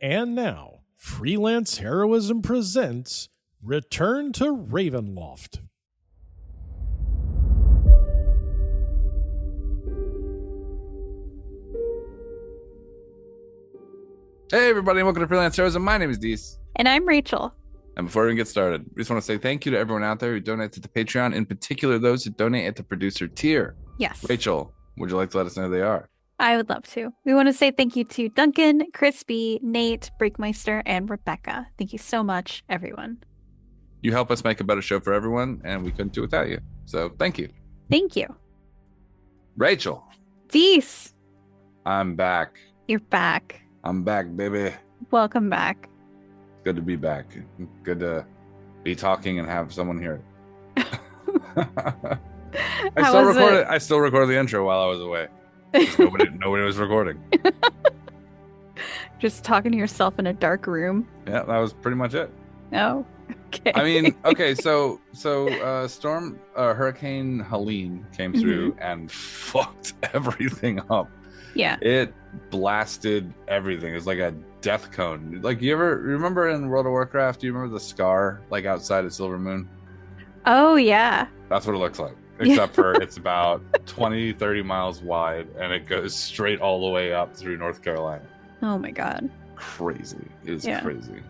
And now, Freelance Heroism presents Return to Ravenloft. Hey everybody, and welcome to Freelance Heroism. My name is Dees. And I'm Rachel. And before we get started, we just want to say thank you to everyone out there who donates to the Patreon, in particular those who donate at the producer tier. Yes. Rachel, would you like to let us know who they are? I would love to. We want to say thank you to Duncan, Crispy, Nate, Breakmeister, and Rebecca. Thank you so much, everyone. You help us make a better show for everyone, and we couldn't do it without you. So thank you. Thank you. Rachel. Dees. I'm back. You're back. I'm back, baby. Welcome back. Good to be back. Good to be talking and have someone hear it. I still recorded the intro while I was away. Nobody was recording. Just talking to yourself in a dark room. Yeah, that was pretty much it. Oh, okay. I mean, okay, so Hurricane Helene came through and fucked everything up. Yeah. It blasted everything. It was like a death cone. Like, you remember in World of Warcraft, do you remember the scar like outside of Silver Moon? Oh, yeah. That's what it looks like. Except for it's about 20, 30 miles wide, and it goes straight all the way up through North Carolina. Oh my God. Crazy. It is crazy.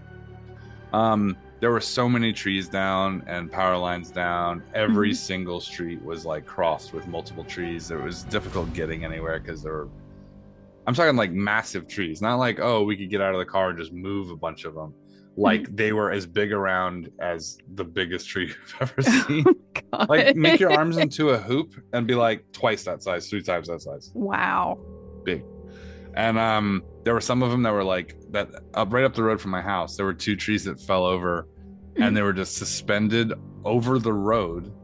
There were so many trees down and power lines down. Every single street was like crossed with multiple trees. It was difficult getting anywhere because I'm talking like massive trees, not like, oh, we could get out of the car and just move a bunch of them. Like they were as big around as the biggest tree you've ever seen. Oh, like, make your arms into a hoop and be like twice that size, 3 times that size. Wow. Big. And there were some of them that were like that right up the road from my house. There were 2 trees that fell over and they were just suspended over the road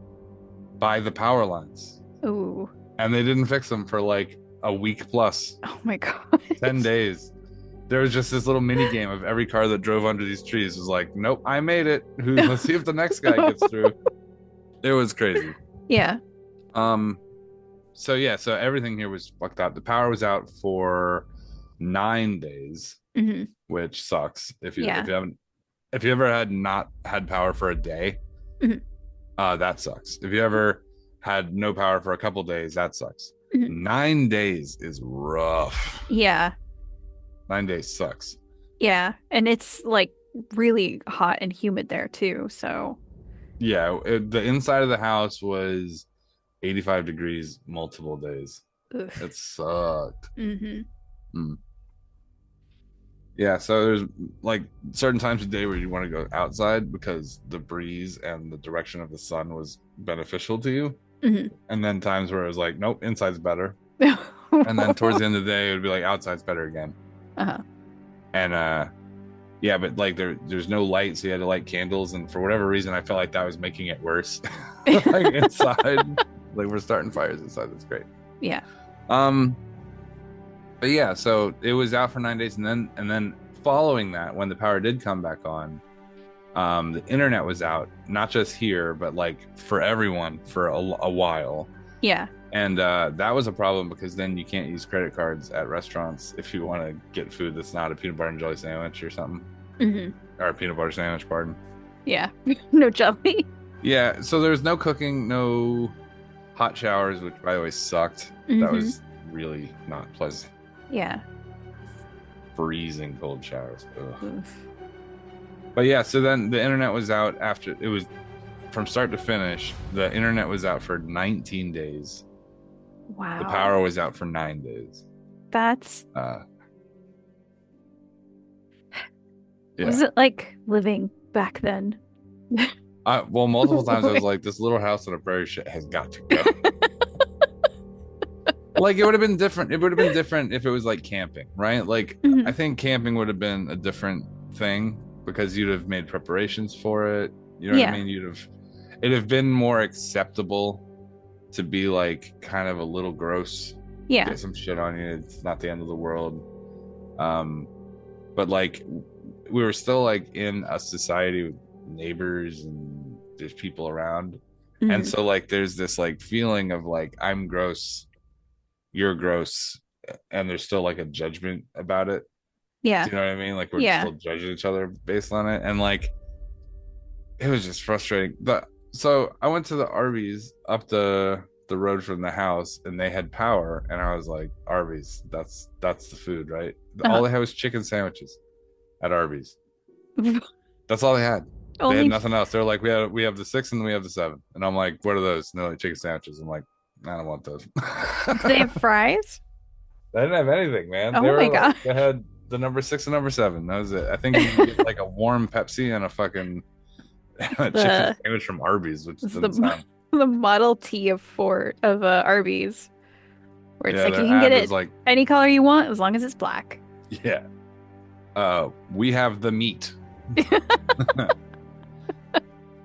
by the power lines. Ooh. And they didn't fix them for like a week plus. Oh my God. 10 days. There was just this little mini game of every car that drove under these trees was like, nope, I made it. Let's see if the next guy gets through. It was crazy. Yeah. So everything here was fucked up. The power was out for 9 days, which sucks. If you ever had not had power for a day, that sucks. If you ever had no power for a couple days, that sucks. 9 days is rough. Yeah. 9 days sucks. Yeah, and it's like really hot and humid there too, so. Yeah, the inside of the house was 85 degrees multiple days. Oof. It sucked. Yeah, so there's like certain times of day where you want to go outside because the breeze and the direction of the sun was beneficial to you. And then times where it was like, nope, inside's better. And then towards the end of the day, it would be like, outside's better again. And yeah, but like there's no light, so you had to light candles, and for whatever reason I felt like that was making it worse. Like inside, like we're starting fires inside. That's great. Yeah. But yeah, so it was out for 9 days, and then following that, when the power did come back on, the internet was out, not just here but like for everyone for a while. Yeah. And that was a problem because then you can't use credit cards at restaurants if you want to get food that's not a peanut butter and jelly sandwich or something. Or a peanut butter sandwich, pardon. Yeah. No jelly. Yeah, so there's no cooking, no hot showers, which by the way sucked. That was really not pleasant. Yeah. Freezing cold showers. But yeah, so then the internet was out after, it was from start to finish, the internet was out for 19 days. Wow. The power was out for 9 days. That's yeah. Was it like living back then? Well, multiple times I was like, this little house on a prairie shit has got to go. Like, it would have been different. It would have been different if it was like camping, right? Like, I think camping would have been a different thing because you'd have made preparations for it. You know what I mean? It'd have been more acceptable to be like kind of a little gross. Yeah. Get some shit on you. It's not the end of the world. But like, we were still like in a society with neighbors and there's people around. And so like, there's this like feeling of like, I'm gross, you're gross, and there's still like a judgment about it. Yeah. Do you know what I mean? Like we're Yeah. still judging each other based on it, and like it was just frustrating. But so I went to the Arby's up the road from the house, and they had power, and I was like, Arby's, that's the food, right? All they had was chicken sandwiches at Arby's. That's all they had. They had nothing else. They're like, we have the 6 and we have the 7, and I'm like, what are those? And they're like, chicken sandwiches. I'm like, I don't want those. Do they have fries? They didn't have anything, man. Oh They were my like, god. they had the number 6 and number 7. That was it. I think you can get like a warm Pepsi and a fucking chicken sandwich from Arby's, which doesn't sound. The Model T of Arby's, where it's like you can get it like any color you want as long as it's black. Yeah. We have the meat.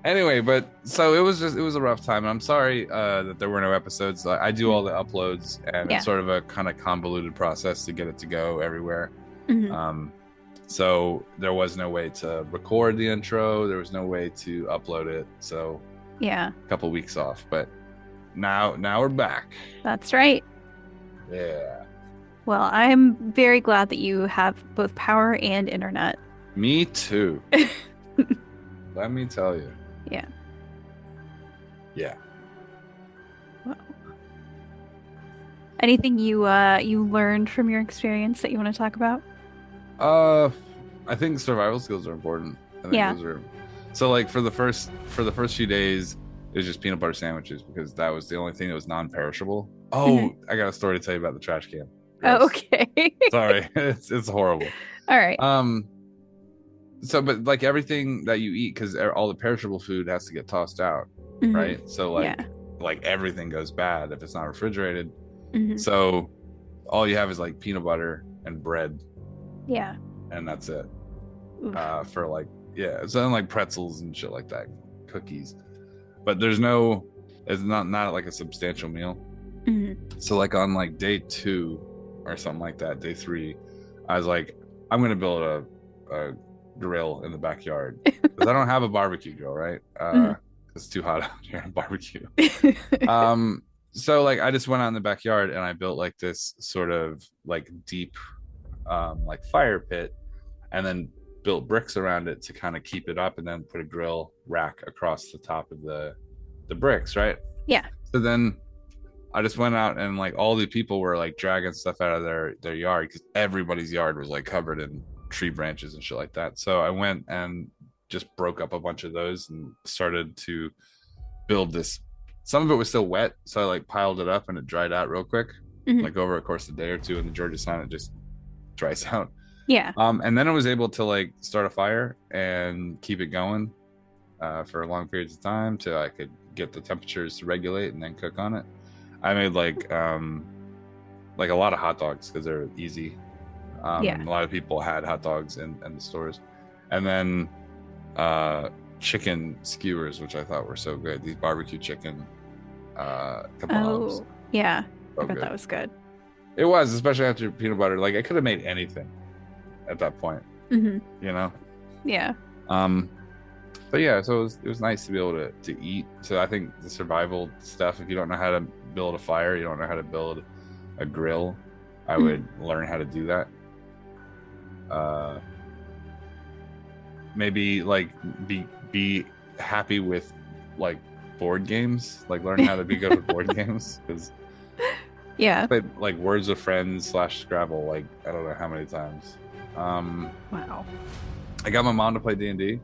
Anyway, but so it was a rough time. I'm sorry that there were no episodes. I do all the uploads, and it's sort of a kind of convoluted process to get it to go everywhere. So there was no way to record the intro. There was no way to upload it. So a couple weeks off, but now we're back. That's right. Yeah. Well, I'm very glad that you have both power and internet. Me too. Let me tell you. Yeah. Yeah. Wow. Anything you learned from your experience that you want to talk about? I think survival skills are important. I think yeah. Those are, so like for the first few days, it was just peanut butter sandwiches because that was the only thing that was non-perishable. Oh, I got a story to tell you about the trash can. Yes. Oh, okay. Sorry, it's horrible. All right. So, but like everything that you eat, because all the perishable food has to get tossed out, right? So like everything goes bad if it's not refrigerated. So all you have is like peanut butter and bread. Yeah. And that's it. For like, it's then like pretzels and shit like that, cookies. But it's not like a substantial meal. So like on like day 2 or something like that, day 3, I was like, I'm gonna build a grill in the backyard because I don't have a barbecue grill, right? It's too hot out here to barbecue. So like I just went out in the backyard and I built like this sort of like deep like fire pit, and then built bricks around it to kind of keep it up, and then put a grill rack across the top of the bricks, right? Yeah. So then I just went out, and like all the people were like dragging stuff out of their yard because everybody's yard was like covered in tree branches and shit like that. So I went and just broke up a bunch of those and started to build this. Some of it was still wet, so I like piled it up and it dried out real quick, like over a course of a day or two, and the Georgia sun, it just dries out. Yeah. And then I was able to like start a fire and keep it going for long periods of time till I could get the temperatures to regulate and then cook on it. I made like a lot of hot dogs because they're easy. A lot of people had hot dogs in the stores, and then chicken skewers, which I thought were so good. These barbecue chicken kebabs. Yeah, so I bet that was good. It was, especially after peanut butter. Like I could have made anything at that point, you know. Yeah. But yeah, so it was nice to be able to eat. So I think the survival stuff, if you don't know how to build a fire, you don't know how to build a grill, I would learn how to do that. Maybe like be happy with like board games, like learn how to be good with board games, because I played like Words with Friends / Scrabble like I don't know how many times. Wow. I got my mom to play D&D.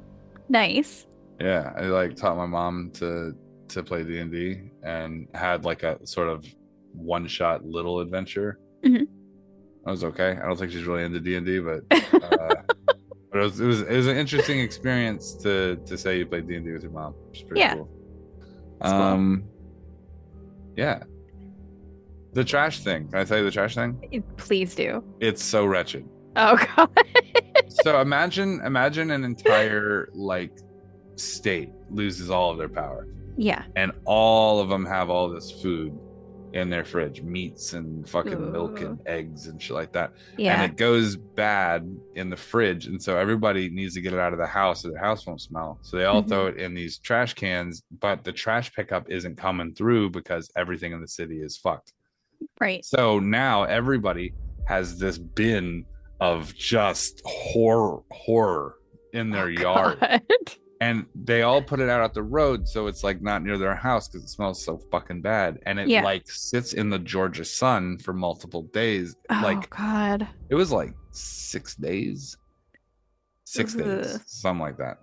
Nice. Yeah, I like taught my mom to play D&D and had like a sort of one-shot little adventure. That was okay. I don't think she's really into D&D, but it was an interesting experience to say you played D&D with your mom. Which is pretty cool. Cool. Yeah. The trash thing. Can I tell you the trash thing? Please do. It's so wretched. Oh god. So imagine an entire like state loses all of their power. Yeah. And all of them have all this food in their fridge, meats and fucking milk and eggs and shit like that. Yeah. And it goes bad in the fridge, and so everybody needs to get it out of the house so their house won't smell. So they all throw it in these trash cans, but the trash pickup isn't coming through because everything in the city is fucked. Right. So now everybody has this bin of just horror in their yard. God. And they all put it out at the road, so it's like not near their house because it smells so fucking bad. And it Yeah. like sits in the Georgia sun for multiple days. Oh Like God. it was like 6 days, Ugh. something like that.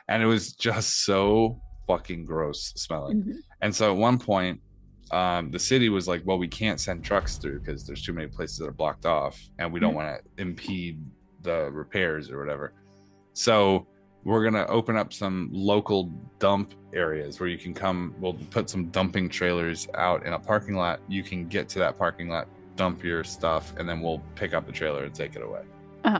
And it was just so fucking gross smelling. Mhm. And so at one point, the city was like, well, we can't send trucks through because there's too many places that are blocked off and we don't want to impede the repairs or whatever. So we're going to open up some local dump areas where you can come. We'll put some dumping trailers out in a parking lot. You can get to that parking lot, dump your stuff, and then we'll pick up the trailer and take it away. Uh-huh.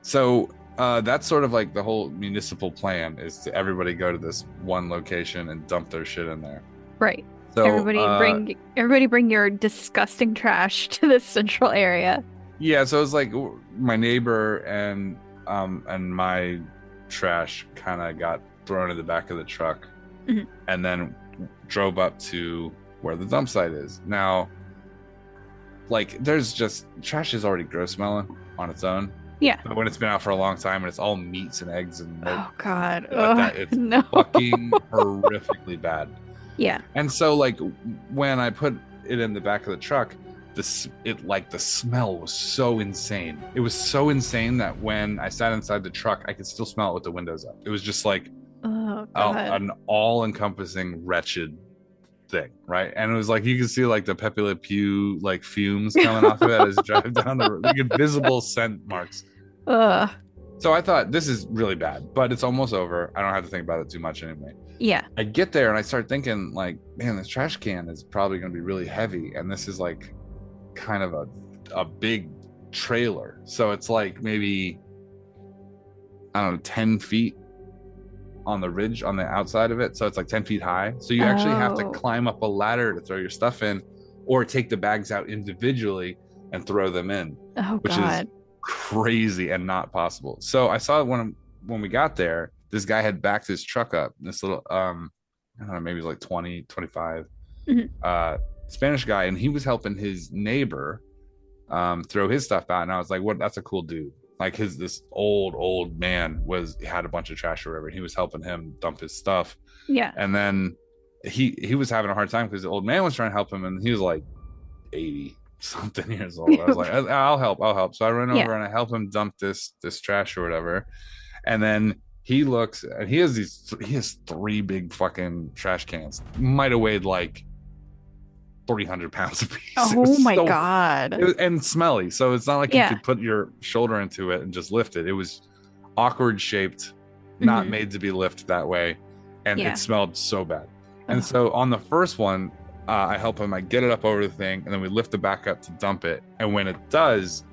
So that's sort of like the whole municipal plan is to everybody go to this one location and dump their shit in there. Right. So Everybody bring your disgusting trash to this central area. Yeah, so it was like my neighbor and my trash kind of got thrown in the back of the truck and then drove up to where the dump site is. Now, like, there's just trash is already gross smelling on its own. Yeah. But when it's been out for a long time and it's all meats and eggs and milk, Oh God. like that, it's fucking horrifically bad. Yeah. And so, like, when I put it in the back of the truck, the smell was so insane. It was so insane that when I sat inside the truck, I could still smell it with the windows up. It was just like an all-encompassing wretched thing, right? And it was like you could see like the Pepe Le Pew like fumes coming off of it as you drive down the road, like visible scent marks. Ugh. So I thought this is really bad, but it's almost over. I don't have to think about it too much anyway. Yeah. I get there and I start thinking like, man, this trash can is probably going to be really heavy, and this is like kind of a big trailer, so it's like maybe, I don't know, 10 feet on the ridge on the outside of it, so it's like 10 feet high, so you actually have to climb up a ladder to throw your stuff in or take the bags out individually and throw them in, which is crazy and not possible. So I saw when we got there, this guy had backed his truck up, this little I don't know, maybe it was like 20 25 Spanish guy, and he was helping his neighbor throw his stuff out, and I was like, what, that's a cool dude. Like this old man had a bunch of trash or whatever, and he was helping him dump his stuff. Yeah. And then he was having a hard time because the old man was trying to help him, and he was like 80 something years old. I was like, I'll help. So I ran over and I help him dump this trash or whatever. And then he looks, and he has 3 big fucking trash cans. Might have weighed like 300 pounds a piece. Oh my God. And smelly. So it's not like you could put your shoulder into it and just lift it. It was awkward shaped, not made to be lifted that way. And it smelled so bad. And so on the first one, I help him. I get it up over the thing, and then we lift it back up to dump it. And when it does,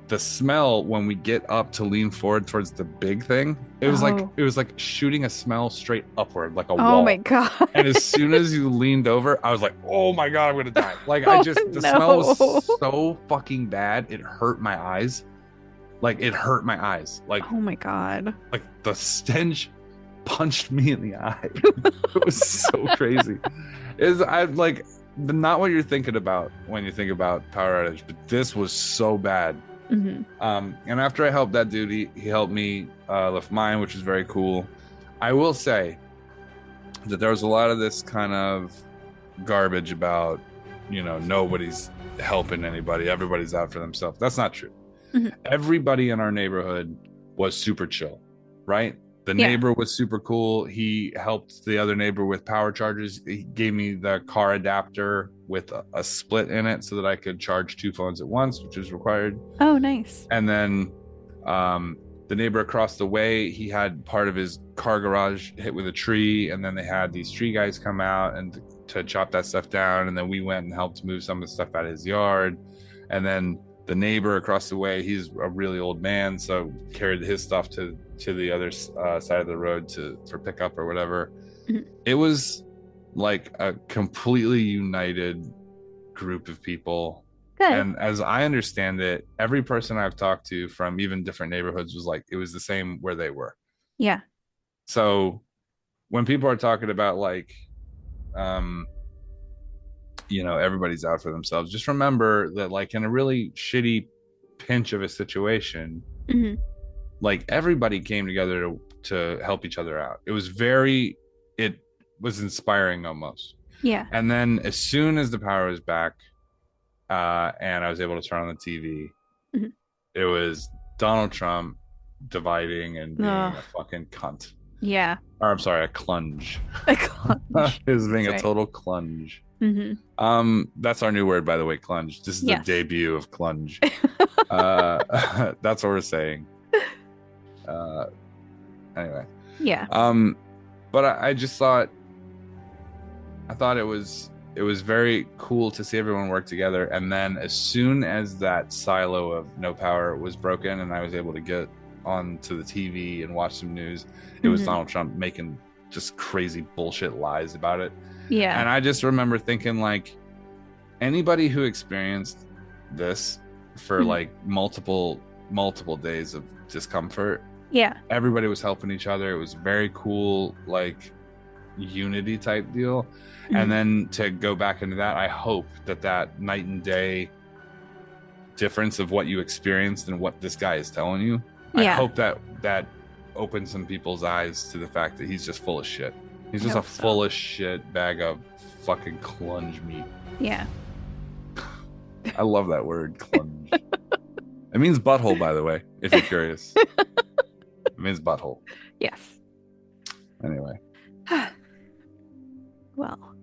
the smell, when we get up to lean forward towards the big thing, it was like shooting a smell straight upward, like a wall. Oh my God. And as soon as you leaned over, I was like, oh my God, I'm gonna die. Like the smell was so fucking bad, it hurt my eyes. Like oh my God. Like the stench punched me in the eye. It was so crazy. Not what you're thinking about when you think about power outage, but this was so bad. And after I helped that dude, he helped me lift mine, which is very cool. I will say that there was a lot of this kind of garbage about, nobody's helping anybody, everybody's out for themselves. That's not true. Everybody in our neighborhood was super chill, right? The neighbor was super cool. He helped the other neighbor with power chargers. He gave me the car adapter with a split in it so that I could charge 2 phones at once, which is required. Oh, nice. And then the neighbor across the way, he had part of his car garage hit with a tree, and then they had these tree guys come out and to chop that stuff down, and then we went and helped move some of the stuff out of his yard. And then the neighbor across the way, he's a really old man, so carried his stuff to the other side of the road for pickup or whatever. It was like a completely united group of people. Good. And as I understand it, every person I've talked to from even different neighborhoods was like, it was the same where they were. Yeah. So when people are talking about like, everybody's out for themselves, just remember that like in a really shitty pinch of a situation, Mhm. like everybody came together to help each other out. It was inspiring almost. Yeah. And then as soon as the power was back, and I was able to turn on the TV, Mhm. it was Donald Trump dividing and being Ugh. a fucking cunt. Yeah. Or I'm sorry, a clunge. A clunge. He was being That's a total clunge. Mm-hmm. That's our new word, by the way, clunge. This is Yes. the debut of clunge. That's what we're saying. Anyway. Yeah. But I just thought it was very cool to see everyone work together. And then as soon as that silo of no power was broken and I was able to get onto the TV and watch some news, it was Donald Trump making just crazy bullshit lies about it. Yeah. And I just remember thinking, like, anybody who experienced this for like multiple days of discomfort, yeah, everybody was helping each other. It was very cool, like unity type deal. And then to go back into that, I hope that night and day difference of what you experienced and what this guy is telling you, I hope that opens some people's eyes to the fact that he's just full of shit. He's just a full of shit bag of fucking clunge meat. Yeah. I love that word, clunge. It means butthole, by the way, if you're curious. It means butthole. Yes. Anyway. Well,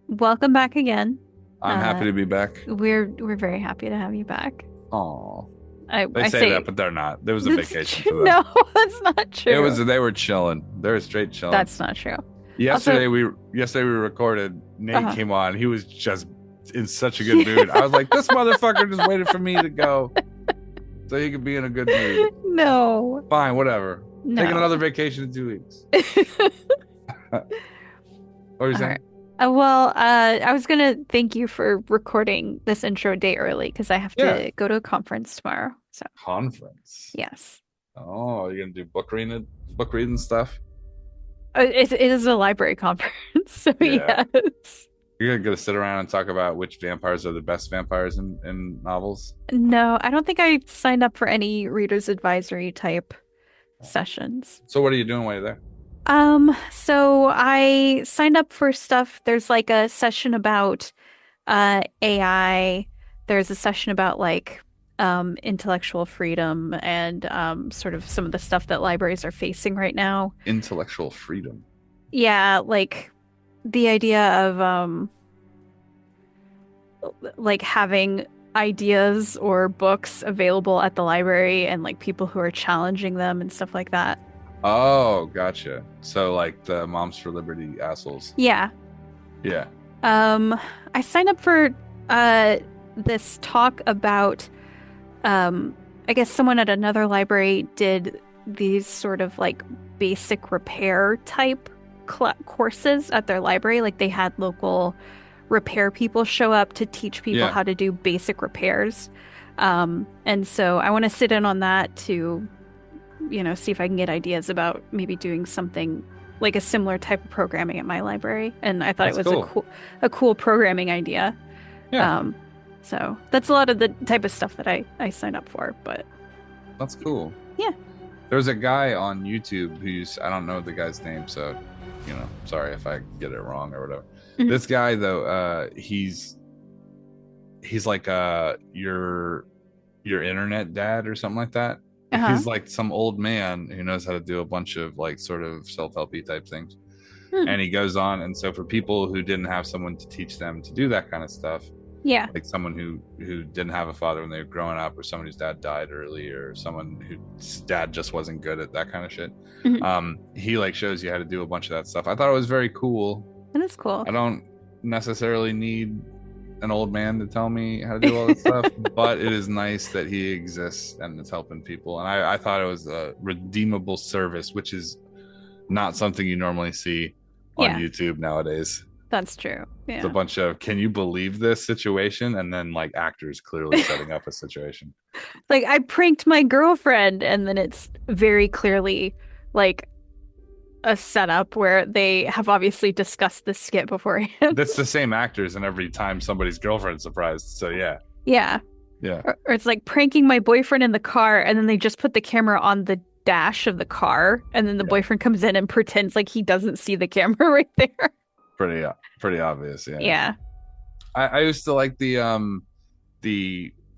welcome back again. I'm happy to be back. We're very happy to have you back. Aw. I say that, but they're not. There was a vacation for them. No, that's not true. They were chilling. They were straight chilling. That's not true. Yesterday we recorded. Nate came on. He was just in such a good mood. I was like, this motherfucker just waited for me to go so he could be in a good mood. No. Fine, whatever. No. Taking another vacation in 2 weeks. What are you saying? Well, I was gonna thank you for recording this intro a day early because I have to go to a conference tomorrow. So conference. Yes. Oh, you're gonna do book reading stuff? It is a library conference, so yes. You're gonna sit around and talk about which vampires are the best vampires in novels? No, I don't think I signed up for any reader's advisory type sessions. So what are you doing while you're there? So I signed up for stuff. There's like a session about AI. There's a session about like intellectual freedom and sort of some of the stuff that libraries are facing right now. Intellectual freedom. Yeah, like the idea of like having ideas or books available at the library and like people who are challenging them and stuff like that. Oh, gotcha. So like the Moms for Liberty assholes. Yeah. Yeah. I signed up for this talk about I guess someone at another library did these sort of like basic repair type courses at their library. Like they had local repair people show up to teach people how to do basic repairs. And so I want to sit in on that to, you know, see if I can get ideas about maybe doing something like a similar type of programming at my library. And I thought it was cool. a cool programming idea. Yeah. So that's a lot of the type of stuff that I signed up for, but that's cool. Yeah. There's a guy on YouTube who's, I don't know the guy's name, so, you know, sorry if I get it wrong or whatever. Mm-hmm. This guy though, he's like your internet dad or something like that. Uh-huh. He's like some old man who knows how to do a bunch of like sort of self-helpy type things. And he goes on, and so for people who didn't have someone to teach them to do that kind of stuff, like someone who didn't have a father when they were growing up, or someone whose dad died early, or someone whose dad just wasn't good at that kind of shit, he like shows you how to do a bunch of that stuff. I thought it was very cool. That is cool. I don't necessarily need an old man to tell me how to do all this stuff, but it is nice that he exists and is helping people. And I thought it was a redeemable service, which is not something you normally see on YouTube nowadays. That's true. Yeah. It's a bunch of, can you believe this situation? And then like actors clearly setting up a situation. Like, I pranked my girlfriend, and then it's very clearly like a setup where they have obviously discussed the skit beforehand. That's the same actors, and every time somebody's girlfriend's surprised. So yeah. Yeah. Yeah. Or it's like pranking my boyfriend in the car, and then they just put the camera on the dash of the car, and then the boyfriend comes in and pretends like he doesn't see the camera right there. Pretty obvious. Yeah. Yeah. I used to like the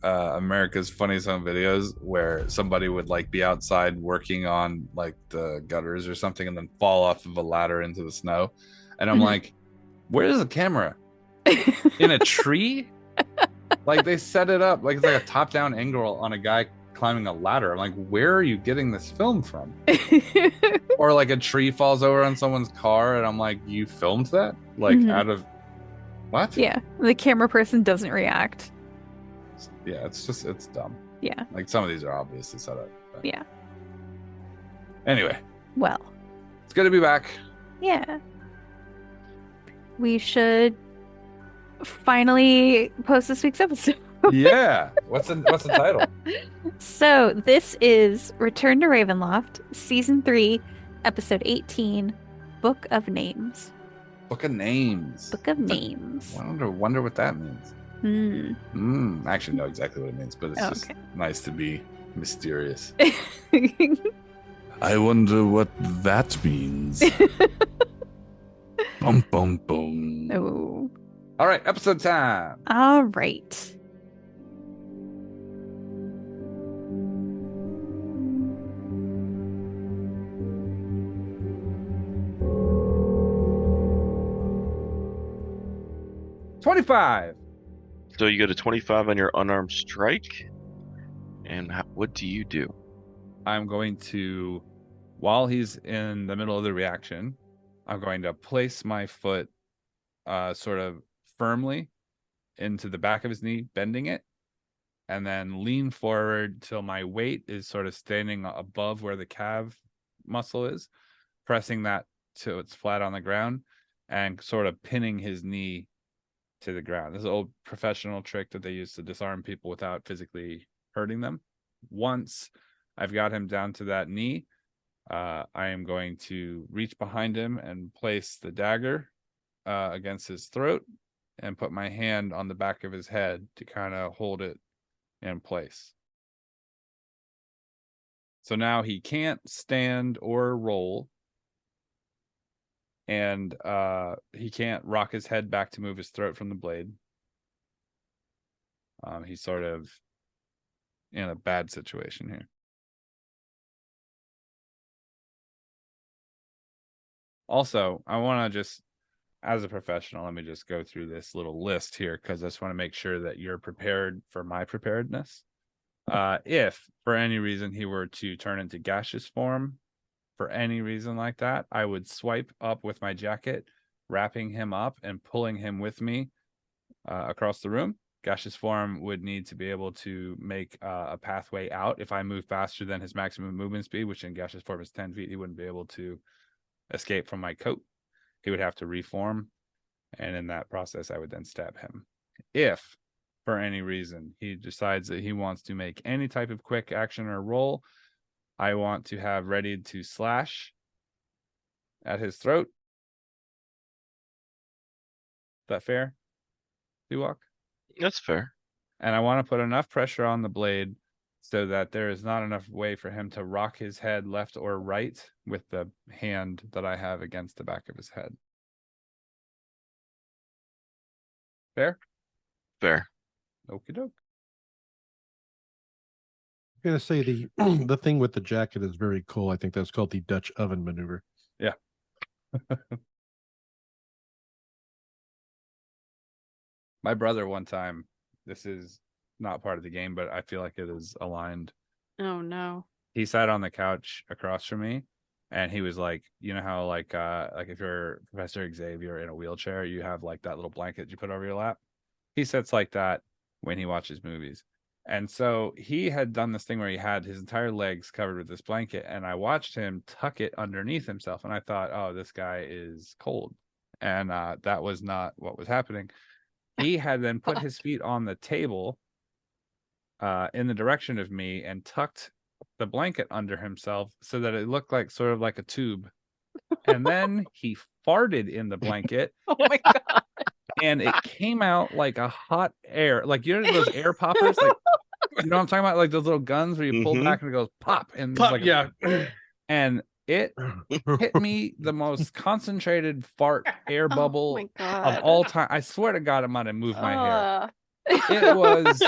America's Funniest Home Videos where somebody would like be outside working on like the gutters or something and then fall off of a ladder into the snow. And I'm like, where's the camera? In a tree? Like they set it up like it's like a top-down angle on a guy climbing a ladder. I'm like, where are you getting this film from? Or like a tree falls over on someone's car and I'm like, you filmed that? Like out of what? Yeah. The camera person doesn't react. Yeah, it's dumb. Yeah. Like some of these are obviously set up. But... Yeah. Anyway. Well. It's good to be back. Yeah. We should finally post this week's episode. Yeah. What's the title? So this is Return to Ravenloft, Season 3, Episode 18, Book of Names. Book of Names. Book of Names. Wonder what that means. I actually know exactly what it means, but it's just nice to be mysterious. I wonder what that means. Boom, boom, boom. Oh. All right, episode time. All right. $25. So you go to 25 on your unarmed strike. And what do you do? I'm going to, while he's in the middle of the reaction, I'm going to place my foot sort of firmly into the back of his knee, bending it, and then lean forward till my weight is sort of standing above where the calf muscle is, pressing that till it's flat on the ground and sort of pinning his knee to the ground. This is an old professional trick that they use to disarm people without physically hurting them. Once I've got him down to that knee, I am going to reach behind him and place the dagger against his throat and put my hand on the back of his head to kind of hold it in place. So now he can't stand or roll, and he can't rock his head back to move his throat from the blade. He's sort of in a bad situation here. Also, I want to just, as a professional, let me just go through this little list here because I just want to make sure that you're prepared for my preparedness. If, for any reason, he were to turn into gaseous form, for any reason like that, I would swipe up with my jacket, wrapping him up and pulling him with me across the room. Gaseous form would need to be able to make a pathway out. If I move faster than his maximum movement speed, which in gaseous form is 10 feet, he wouldn't be able to escape from my coat. He would have to reform, and in that process, I would then stab him. If, for any reason, he decides that he wants to make any type of quick action or roll, I want to have ready to slash at his throat. Is that fair, Duwalk? That's fair. And I want to put enough pressure on the blade so that there is not enough way for him to rock his head left or right with the hand that I have against the back of his head. Fair? Fair. Okie doke. I'm gonna say the the thing with the jacket is very cool. I think that's called the Dutch oven maneuver. Yeah. My brother one time, this is not part of the game, but I feel like it is aligned. Oh no. He sat on the couch across from me and he was like, you know how like if you're Professor Xavier in a wheelchair, you have like that little blanket you put over your lap. He sits like that when he watches movies. And so he had done this thing where he had his entire legs covered with this blanket, and I watched him tuck it underneath himself, and I thought, oh, this guy is cold. And that was not what was happening. He had then put his feet on the table in the direction of me and tucked the blanket under himself so that it looked like sort of like a tube. And then he farted in the blanket. Oh my god. And it came out like a hot air, like you know those air poppers, like You know what I'm talking about? Like those little guns where you pull back and it goes pop and Pop, like yeah. and it hit me the most concentrated fart air bubble my God. of all time. I swear to God, it might have moved my hair. It was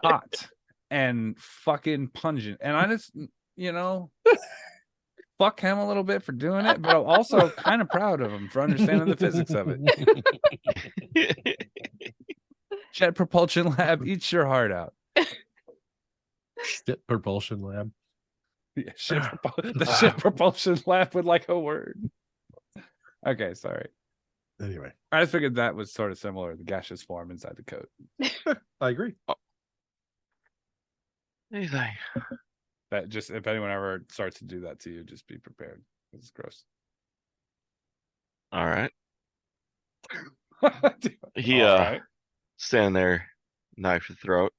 hot and fucking pungent. And I just, fuck him a little bit for doing it, but I'm also kind of proud of him for understanding the physics of it. Jet Propulsion Lab, eat your heart out. Shit propulsion lab. Yeah, the ship propulsion lab with like a word. Okay, sorry. Anyway, I just figured that was sort of similar, the gaseous form inside the coat. I agree. Anything. That just, if anyone ever starts to do that to you, just be prepared. It's gross. All right. He All right. standing there, knife to throat.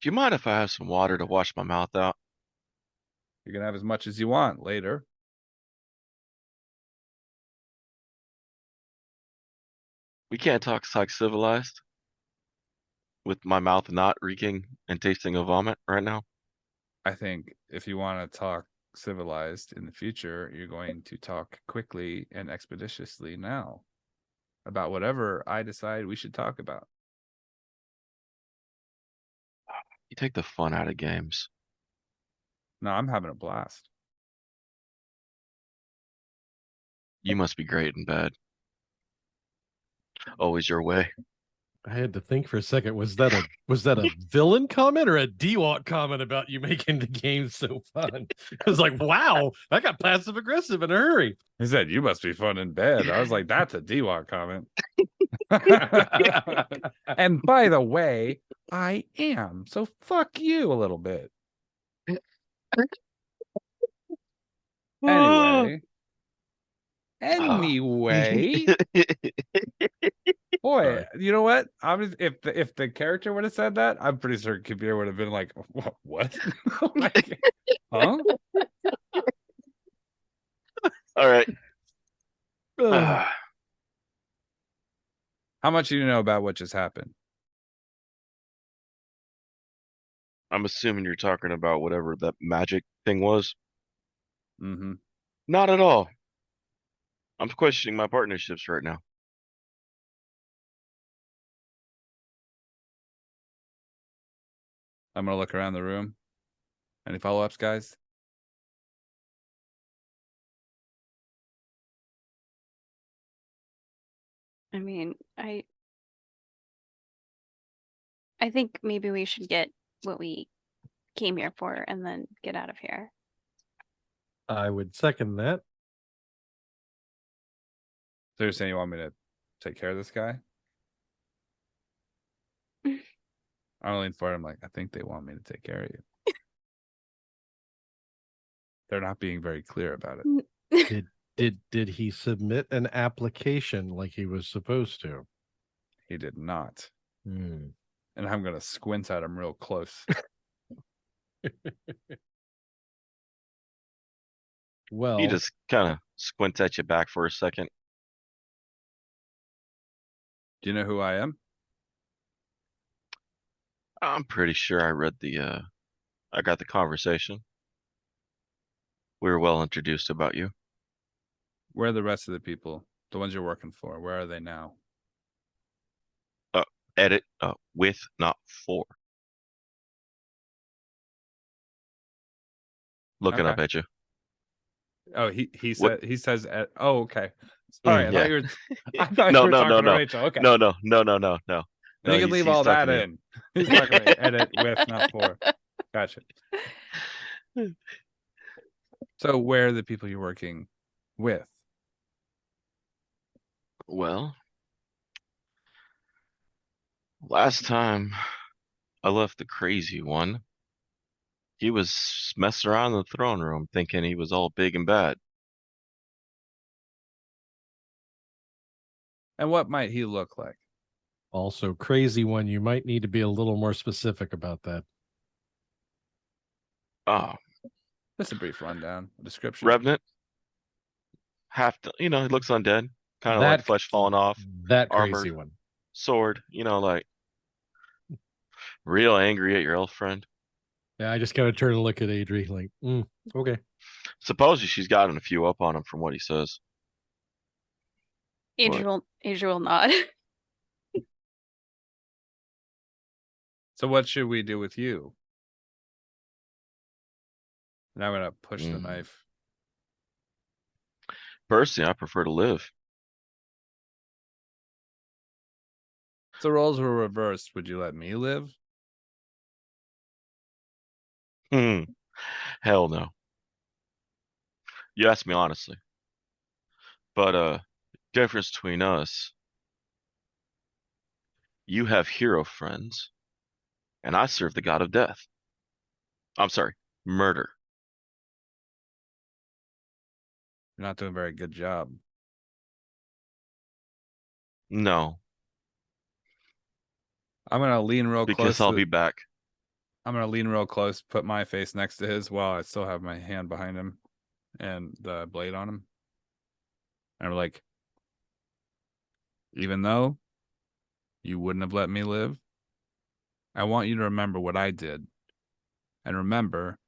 Do you mind if I have some water to wash my mouth out? You can have as much as you want later. We can't talk like civilized with my mouth not reeking and tasting of vomit right now. I think if you want to talk civilized in the future, you're going to talk quickly and expeditiously now about whatever I decide we should talk about. You take the fun out of games. No, I'm having a blast. You must be great in bed. Always your way. I had to think for a second. Was that a villain comment or a DWAT comment about you making the game so fun? I was like, wow, that got passive aggressive in a hurry. He said, "You must be fun in bed." I was like, "That's a DWAT comment." And by the way, I am. So fuck you a little bit. Anyway, boy, Sorry. you know what? If the character would have said that, I'm pretty sure Kaeviir would have been like, "What? Like, huh?" All right. How much do you know about what just happened? I'm assuming you're talking about whatever that magic thing was. Mm-hmm. Not at all. I'm questioning my partnerships right now. I'm gonna look around the room. Any follow-ups, guys? I mean, I think maybe we should get what we came here for and then get out of here. I would second that. So you're saying you want me to take care of this guy? I'm leaning forward. I'm like, I think they want me to take care of you. They're not being very clear about it. Did he submit an application like he was supposed to? He did not. Hmm. And I'm gonna squint at him real close. Well, He just kind of squints at you back for a second. Do you know who I am? I'm pretty sure I read I got the conversation. We were well introduced about you. Where are the rest of the people? The ones you're working for? Where are they now? Edit with, not for. Looking up at you. Oh, he says. Oh, okay. Yeah. Sorry, I thought you were No, talking to Rachel. Okay. No. You can leave all that in. He's talking about edit with, not for. Gotcha. So where are the people you're working with? Well, last time I left the crazy one, he was messing around in the throne room thinking he was all big and bad. And what might he look like? also crazy one. You might need to be a little more specific about that. Oh, Just a brief rundown, description. Revenant. He looks undead. Kind of like flesh falling off. That armored, crazy one. Sword, like Real angry at your elf friend. Yeah, I just gotta turn and look at Adrie like, okay. Suppose she's gotten a few up on him from what he says. Adriel will nod. So what should we do with you? And I'm gonna push the Mm. knife. Personally, I prefer to live. If the roles were reversed, would you let me live? Hell no. You asked me honestly. But difference between us, you have hero friends, and I serve the god of death. I'm sorry, murder. You're not doing a very good job. No, I'm gonna lean real because close. I'll be back. I'm gonna lean real close, put my face next to his while I still have my hand behind him and the blade on him. And I'm like, even though you wouldn't have let me live, I want you to remember what I did. And remember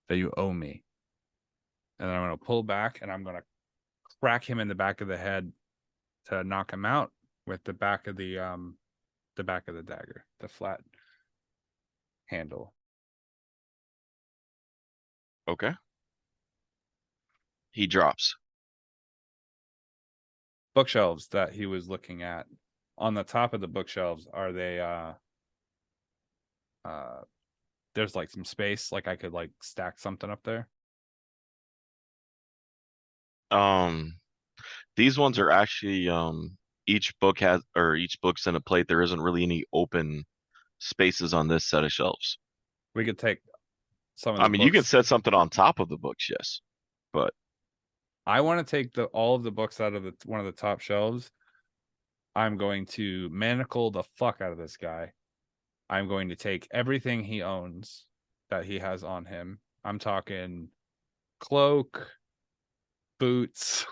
that you owe me. And then I'm gonna pull back and I'm gonna crack him in the back of the head to knock him out with the back of the dagger, the flat handle. Okay. He drops. Bookshelves that he was looking at. On the top of the bookshelves, are they there's like some space, like I could like stack something up there? These ones are actually each book's in a plate. There isn't really any open spaces on this set of shelves. We could take some of I the mean, you can books. set something on top of the books, yes, but I want to take all of the books out of one of the top shelves. I'm going to manacle the fuck out of this guy. I'm going to take everything he owns that he has on him. I'm talking cloak, boots,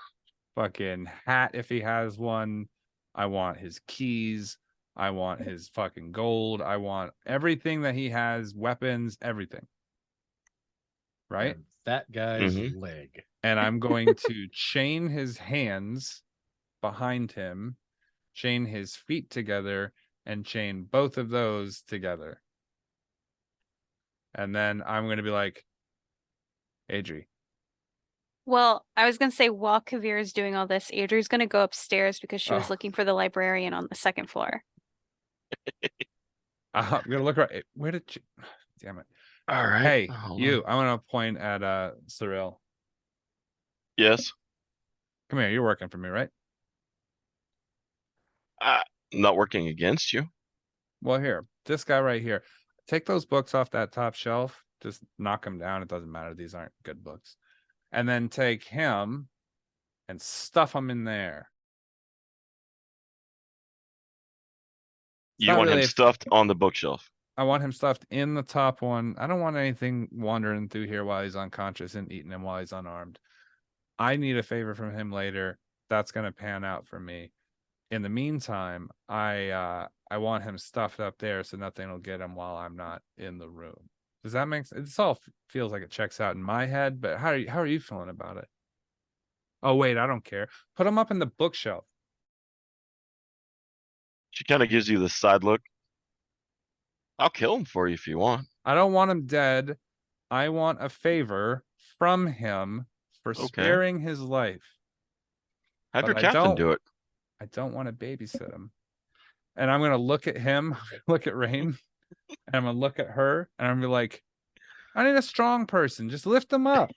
fucking hat if he has one. I want his keys. I want his fucking gold. I want everything that he has, weapons, everything. Right? And that guy's leg. And I'm going to chain his hands behind him, chain his feet together, and chain both of those together. And then I'm going to be like, Adrie. Well, I was gonna say while Kaeviir is doing all this, Adrie's gonna go upstairs because she was looking for the librarian on the second floor. I'm going to look right. Where did you... Damn it. all right. Hey, Hold you. on. I'm going to point at Cyril. Yes. Come here. You're working for me, right? I'm not working against you. Well, here. This guy right here. Take those books off that top shelf. Just knock them down. It doesn't matter. These aren't good books. And then take him and stuff him in there. You want him stuffed on the bookshelf. I want him stuffed in the top one. I don't want anything wandering through here while he's unconscious and eating him while he's unarmed. I need a favor from him later. That's going to pan out for me. In the meantime, I want him stuffed up there so nothing will get him while I'm not in the room. Does that make sense? This all feels like it checks out in my head, but how are you feeling about it? Oh wait, I don't care. Put him up in the bookshelf. She kind of gives you the side look. I'll kill him for you if you want. I don't want him dead. I want a favor from him for sparing his life. Have your captain do it. I don't want to babysit him. And I'm going to look at him, look at Rain, and I'm going to look at her, and I'm going to be like, I need a strong person. Just lift them up.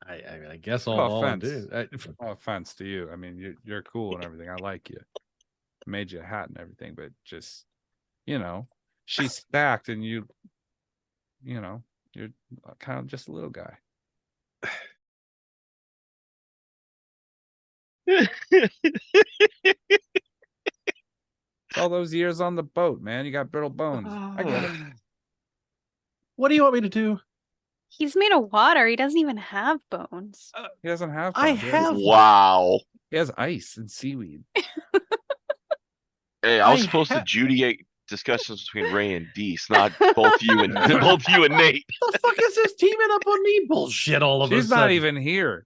I guess all I do. No offense to you. I mean, you're cool and everything. I like you. I made you a hat and everything, but just, she's stacked and you're kind of just a little guy. All those years on the boat, man. You got brittle bones. I get it. What do you want me to do? He's made of water. He doesn't even have bones. He doesn't have bones. I have. Wow. He has ice and seaweed. Hey, I was supposed to adjudicate discussions between Ray and Deese, not both you and both you and Nate. The fuck is this teaming up on me bullshit all of a sudden? She's not even here.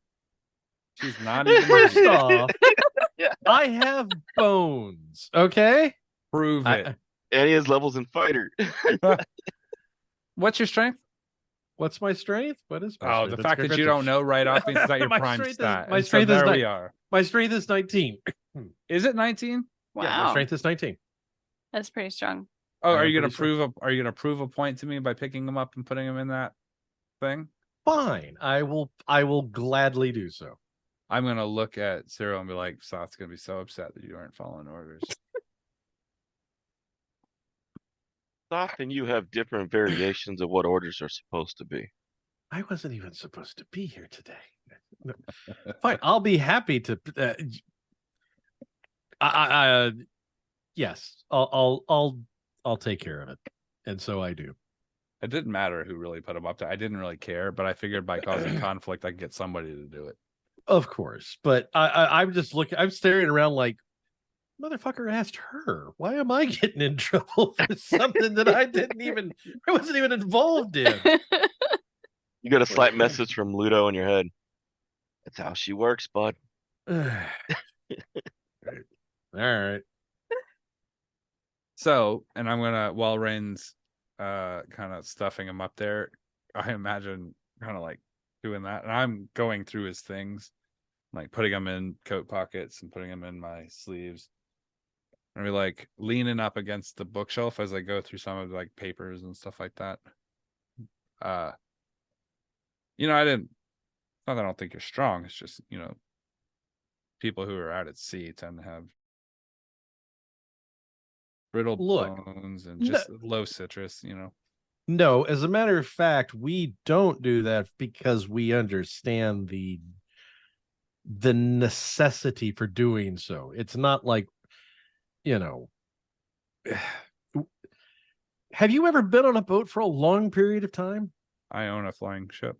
She's not even First here. off, I have bones. Okay, Prove it. And he has levels in fighter. What's your strength? What's my strength? What is my strength? The fact that you don't know right off means that your My prime strength stat. my strength is there nine. we are. My strength is 19. Is it 19? Wow. Yeah, my strength is 19. That's pretty strong. Oh, I are am you gonna pretty sure. prove a prove a point to me by picking him up and putting him in that thing? Fine. I will gladly do so. I'm gonna look at Cyril and be like, Soth's gonna be so upset that you aren't following orders. Soth and you have different variations of what orders are supposed to be. I wasn't even supposed to be here today. Fine. I'll be happy to yes, I'll take care of it. And so I do. It didn't matter who really put him up to. I didn't really care, but I figured by causing conflict, I could get somebody to do it. Of course. But I'm just looking, I'm staring around like, motherfucker asked her. Why am I getting in trouble for something that I wasn't even involved in? You got a slight message from Ludo in your head. That's how she works, bud. All right. So, and I'm gonna, while Rain's kind of stuffing him up there, I imagine kind of like doing that, and I'm going through his things, like putting them in coat pockets and putting them in my sleeves, and be like leaning up against the bookshelf as I go through some of like papers and stuff like that. I didn't. Not that I don't think you're strong. It's just people who are out at sea tend to have brittle bones and just low citrus. No, as a matter of fact, we don't do that because we understand the necessity for doing so. It's not like, have you ever been on a boat for a long period of time? I own a flying ship.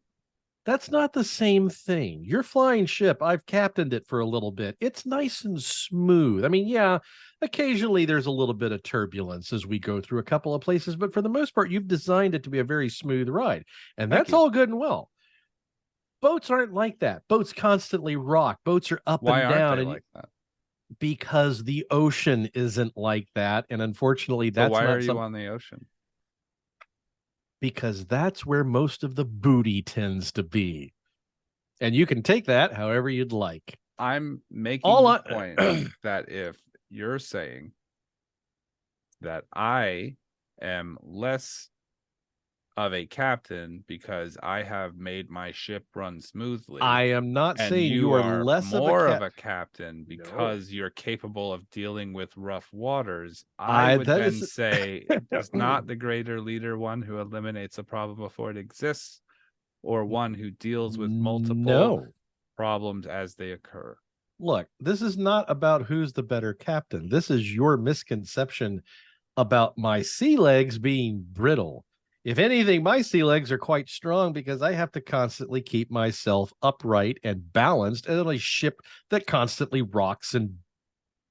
That's not the same thing. Your flying ship, I've captained it for a little bit. It's nice and smooth. I mean, yeah, occasionally there's a little bit of turbulence as we go through a couple of places, but for the most part, you've designed it to be a very smooth ride. And that's all good and well. Boats aren't like that. Boats constantly rock. Boats are up and down. Why aren't they like that? Because the ocean isn't like that. And unfortunately, that's why are you on the ocean? Because that's where most of the booty tends to be. And you can take that however you'd like. I'm making the point that if you're saying that I am less of a captain because I have made my ship run smoothly, I am not saying you are less more of a captain because you're capable of dealing with rough waters. I would then say, is not the greater leader one who eliminates a problem before it exists, or one who deals with multiple problems as they occur? Look, this is not about who's the better captain. This is your misconception about my sea legs being brittle. If anything, my sea legs are quite strong because I have to constantly keep myself upright and balanced in a ship that constantly rocks and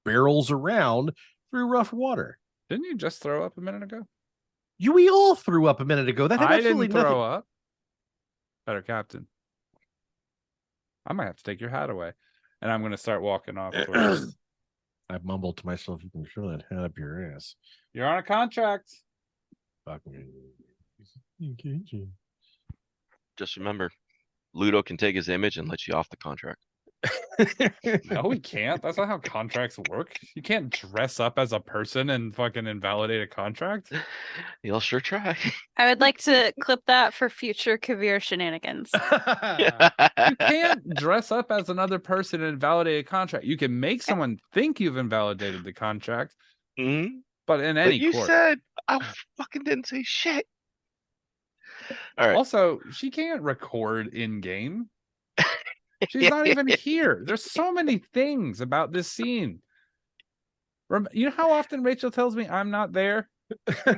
barrels around through rough water. Didn't you just throw up a minute ago? We all threw up a minute ago. That had absolutely didn't throw nothing. Up. Better captain. I might have to take your hat away, and I'm going to start walking off towards. I mumbled to myself, "You can show that hat up your ass." You're on a contract. Fuck me. Just remember, Ludo can take his image and let you off the contract. No, we can't. That's not how contracts work. You can't dress up as a person and fucking invalidate a contract. You'll sure try. I would like to clip that for future Kaeviir shenanigans. You can't dress up as another person and invalidate a contract. You can make someone think you've invalidated the contract, but in any you court. said I fucking didn't say shit. All right. Also, she can't record in game. She's not even here. There's so many things about this scene. You know how often Rachel tells me I'm not there?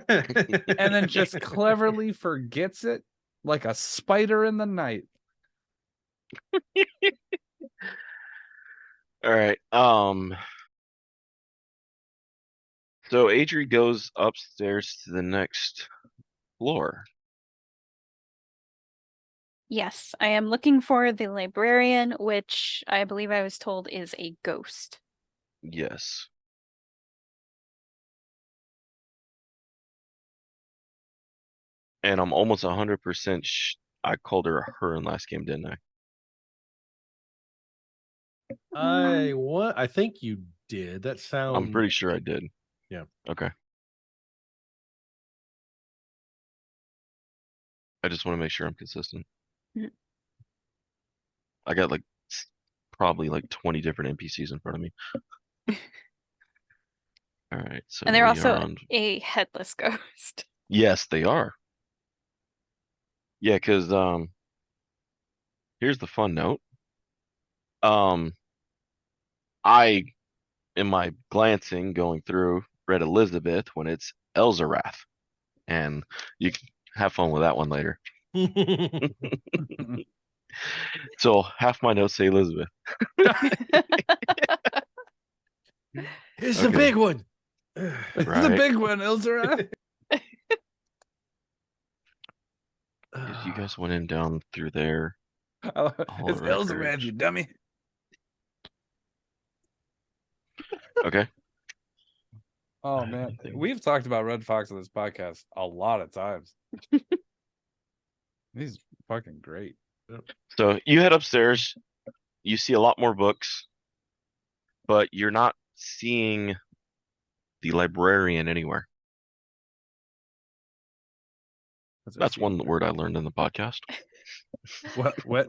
And then just cleverly forgets it like a spider in the night. All right. So Adrie goes upstairs to the next floor. Yes, I am looking for the librarian, which I believe I was told is a ghost. Yes. And I'm almost 100% I called her in last game, didn't I? I think you did. That sounds. I'm pretty sure I did. Yeah. Okay. I just want to make sure I'm consistent. Mhm. I got like probably like 20 different NPCs in front of me. All right, so And they're we also are on. a headless ghost. Yes, they are. Yeah, because here's the fun note. I, in my glancing going through, read Elizabeth when it's Elzarath, and you can have fun with that one later. So half my notes say Elizabeth. It's Okay. the big one. It's the Right. big one, Ilzara. You guys went in down through there. It's the Ilzarad, records. you dummy. Okay. Oh man, we've talked about Red Fox on this podcast a lot of times. He's fucking great. So you head upstairs. You see a lot more books, but you're not seeing the librarian anywhere. That's one word I learned in the podcast. What?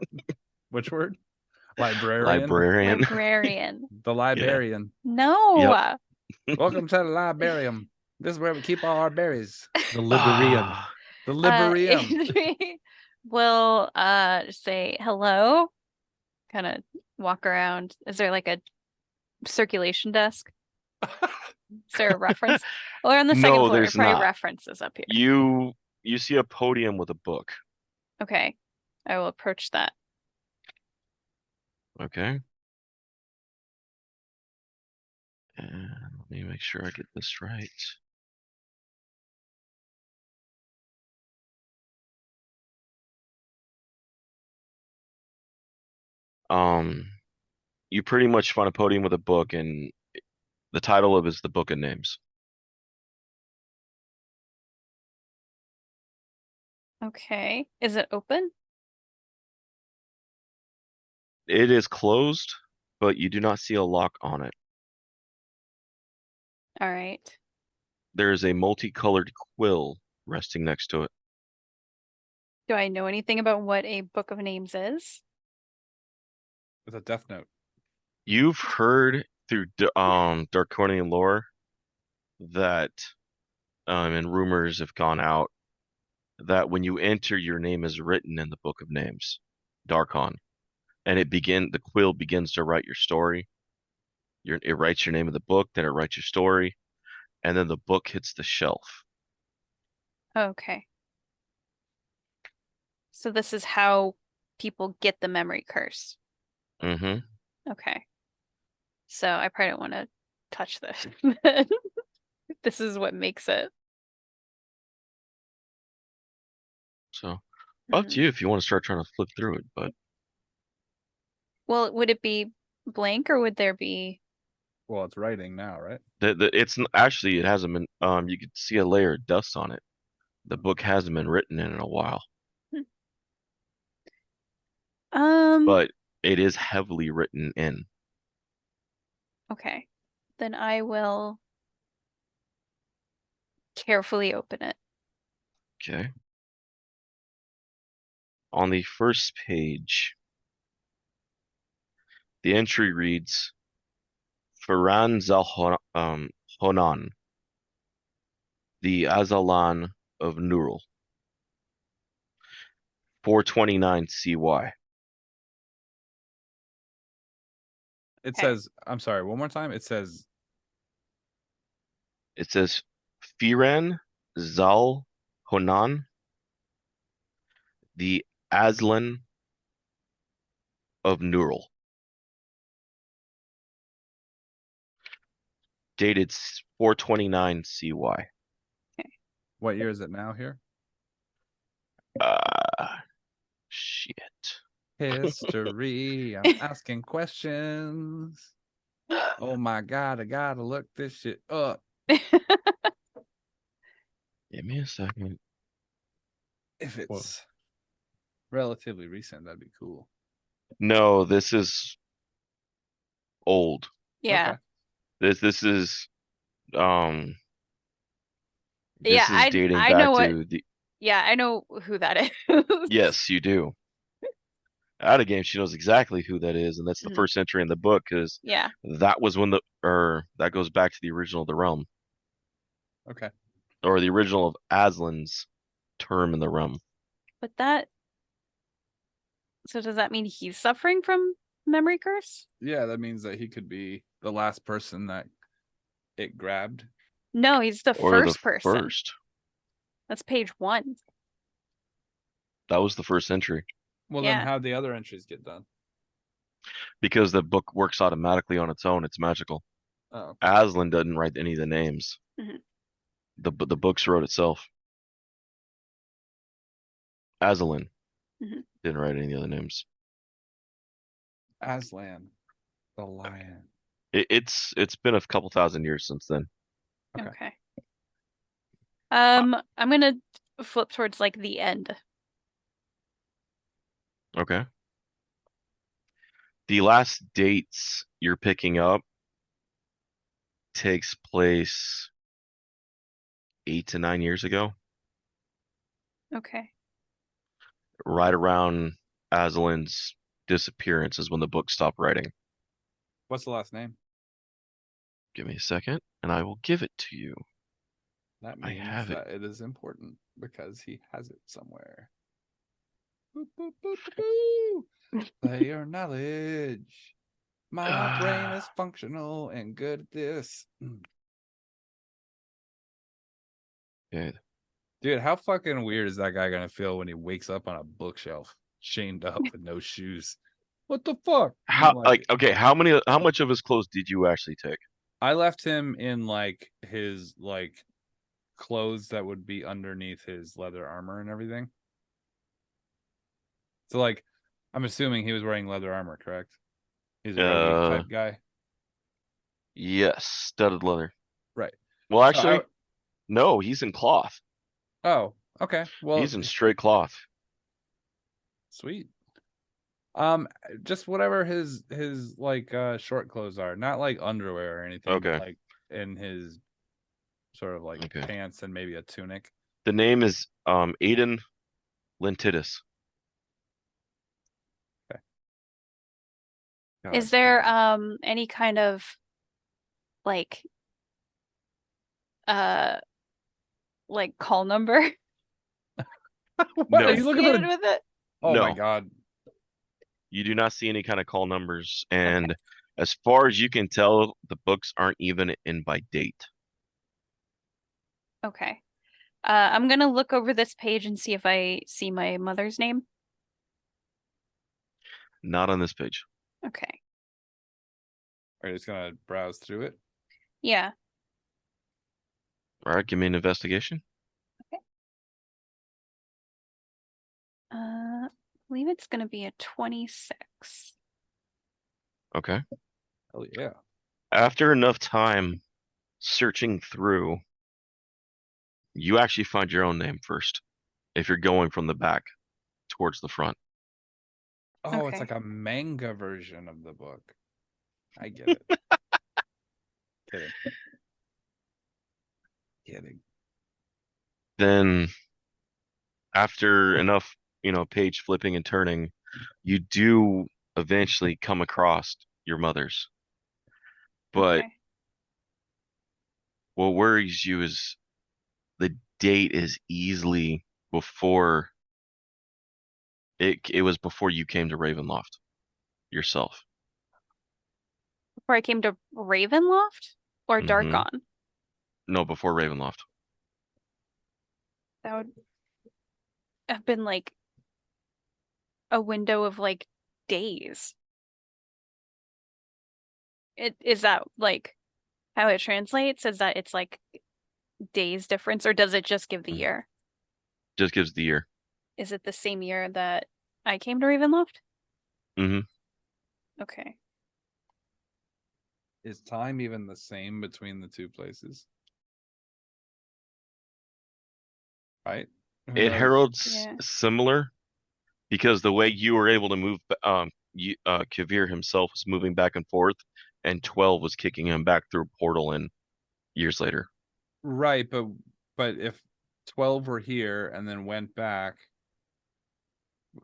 Which word? Librarian. Librarian. The librarian. No. Yep. Welcome to the librarium. This is where we keep all our berries. The librarian. The librarium. Adrie will say hello. Kind of walk around. Is there like a circulation desk? Is there a reference? Or on the second No, floor, there's probably not. references up here. You see a podium with a book. Okay. I will approach that. Okay. And let me make sure I get this right. You pretty much find a podium with a book, and the title of it is the Book of Names. Okay. Is it open? It is closed, but you do not see a lock on it. All right. There is a multicolored quill resting next to it. Do I know anything about what a book of names is? It's a death note. You've heard through Darkonian lore that, and rumors have gone out that when you enter, your name is written in the Book of Names, Darkon, and the quill begins to write your story. It writes your name of the book, then it writes your story, and then the book hits the shelf. Okay. So this is how people get the memory curse. Mm-hmm. Okay. So I probably don't want to touch this. This is what makes it. So up to you if you want to start trying to flip through it, but Well, would it be blank or would there be? Well, it's writing now, right? it's actually it hasn't been. You could see a layer of dust on it. The book hasn't been written in a while, but it is heavily written in. Okay. Then I will carefully open it. Okay. On the first page, the entry reads, Faran Honan, the Azalan of Nurul, 429 CY. It Okay. says, I'm sorry, one more time. It says Firan Zal Honan, the Aslan of Nurul. dated 429 CY. What year is it now here? Shit. History. I'm asking questions. Oh my god, I gotta look this shit up. Give me a second. If it's relatively recent, that'd be cool. No, this is old. Yeah. Okay. This is Yeah, dating I back know to what. the. Yeah, I know who that is. Yes, you do. Out of game, she knows exactly who that is, and that's the Mhm. first entry in the book because Yeah. that was when that goes back to the original of the realm, Okay. or the original of Aslan's term in the realm. But that. So does that mean he's suffering from memory curse? Yeah, that means that he could be the last person that it grabbed. No, he's the Or the first person. first. That's page 1. That was the first entry Well, Yeah. then how'd the other entries get done? because the book works automatically on its own. It's magical. Oh, Aslan doesn't write any of the names. Mhm. The books wrote itself. Aslan Mhm. didn't write any of the names. Aslan, the lion. It's been a couple thousand years since then. Okay. Okay. I'm gonna flip towards like the end. Okay. The last dates you're picking up takes place 8 to 9 years ago, Okay. right around Aslan's disappearance is when the book stopped writing. What's the last name? Give me a second, and I will give it to you. That I means have it. that it is important because he has it somewhere. Boop, boop, boop, boop, boop. Player knowledge. My brain is functional and good at this. Okay. Dude, how fucking weird is that guy gonna feel when he wakes up on a bookshelf, chained up with no shoes? What the fuck? How Like, okay, how much of his clothes did you actually take? I left him in like his like clothes that would be underneath his leather armor and everything. So like, I'm assuming he was wearing leather armor, correct? He's a rogue type guy. Yes, studded leather. Right. Well, So actually, no, he's in cloth. oh, okay. Well, He's in straight cloth. sweet. Just whatever his like short clothes are, not like underwear or anything, Okay. but like in his sort of like Okay. pants and maybe a tunic. The name is Aiden Lentidis. God Is there damn. any kind of like call number What No. are you looking associated for? with it? Oh my No. god. You do not see any kind of call numbers, and as far as you can tell, the books aren't even in by date. Okay. I'm gonna look over this page and see if I see my mother's name. Not on this page. Okay. Are you just gonna browse through it? Yeah. All right, give me an investigation. I believe it's gonna be a 26. Okay. Oh yeah. After enough time searching through, you actually find your own name first. If you're going from the back towards the front. Oh, it's Okay. like a manga version of the book. I get it. Kidding. Kidding. Then after enough, page flipping and turning, you do eventually come across your mother's. But Okay. what worries you is the date is easily before it was before you came to Ravenloft yourself. Before I came to Ravenloft or Mhm. Darkon? No, before Ravenloft. That would have been like a window of like days. Is that like how it translates? Is that it's like days difference, or does it just give the year? Just gives the year. Is it the same year that I came to Ravenloft? Mm-hmm. Okay. Is time even the same between the two places? Right? Who It knows? heralds Yeah. similar because the way you were able to move, Kaeviir himself was moving back and forth, and 12 was kicking him back through a portal in years later. Right, but if 12 were here and then went back,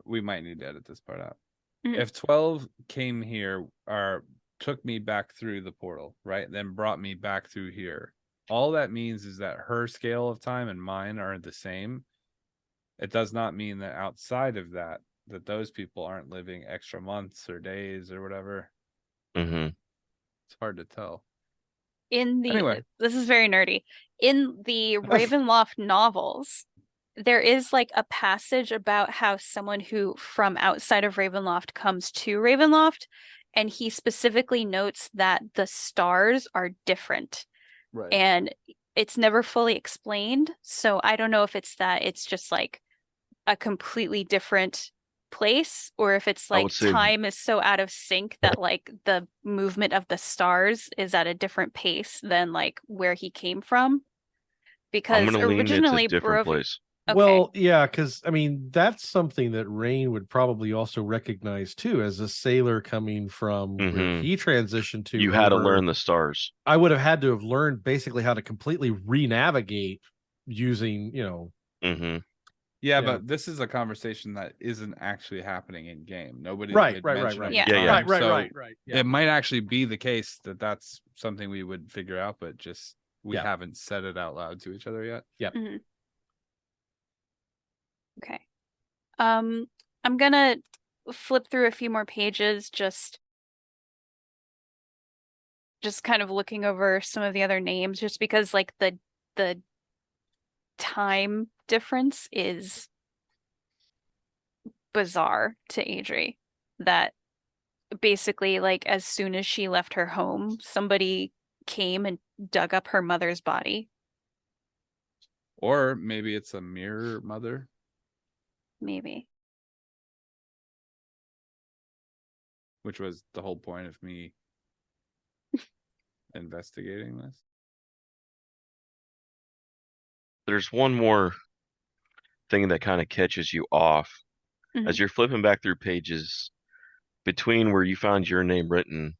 we might need to edit this part out. Mhm. If 12 came here or took me back through the portal, right, then brought me back through here, all that means is that her scale of time and mine are the same. It does not mean that outside of that those people aren't living extra months or days or whatever. Mm-hmm. It's hard to tell. Anyway, this is very nerdy. In the Ravenloft novels, there is like a passage about how someone who from outside of Ravenloft comes to Ravenloft, and he specifically notes that the stars are different. Right. And it's never fully explained. So I don't know if it's that it's just like a completely different place, or if it's like time is so out of sync that like the movement of the stars is at a different pace than like where he came from. Because originally it's a different place. Okay. Well, yeah, because I mean that's something that Rain would probably also recognize too, as a sailor coming from where he transitioned to. You had to learn the stars. I would have had to have learned basically how to completely re-navigate using, Yeah, but this is a conversation that isn't actually happening in game. Nobody's right. Yeah. Right. It might actually be the case that that's something we would figure out, but just we haven't said it out loud to each other yet. Yep. Mm-hmm. Okay. I'm gonna flip through a few more pages, just kind of looking over some of the other names, just because like the time difference is bizarre to Adrie. That basically, like, as soon as she left her home, somebody came and dug up her mother's body. Or maybe it's a mirror mother. Maybe. Which was the whole point of me investigating this. There's one more thing that kind of catches you off as you're flipping back through pages between where you found your name written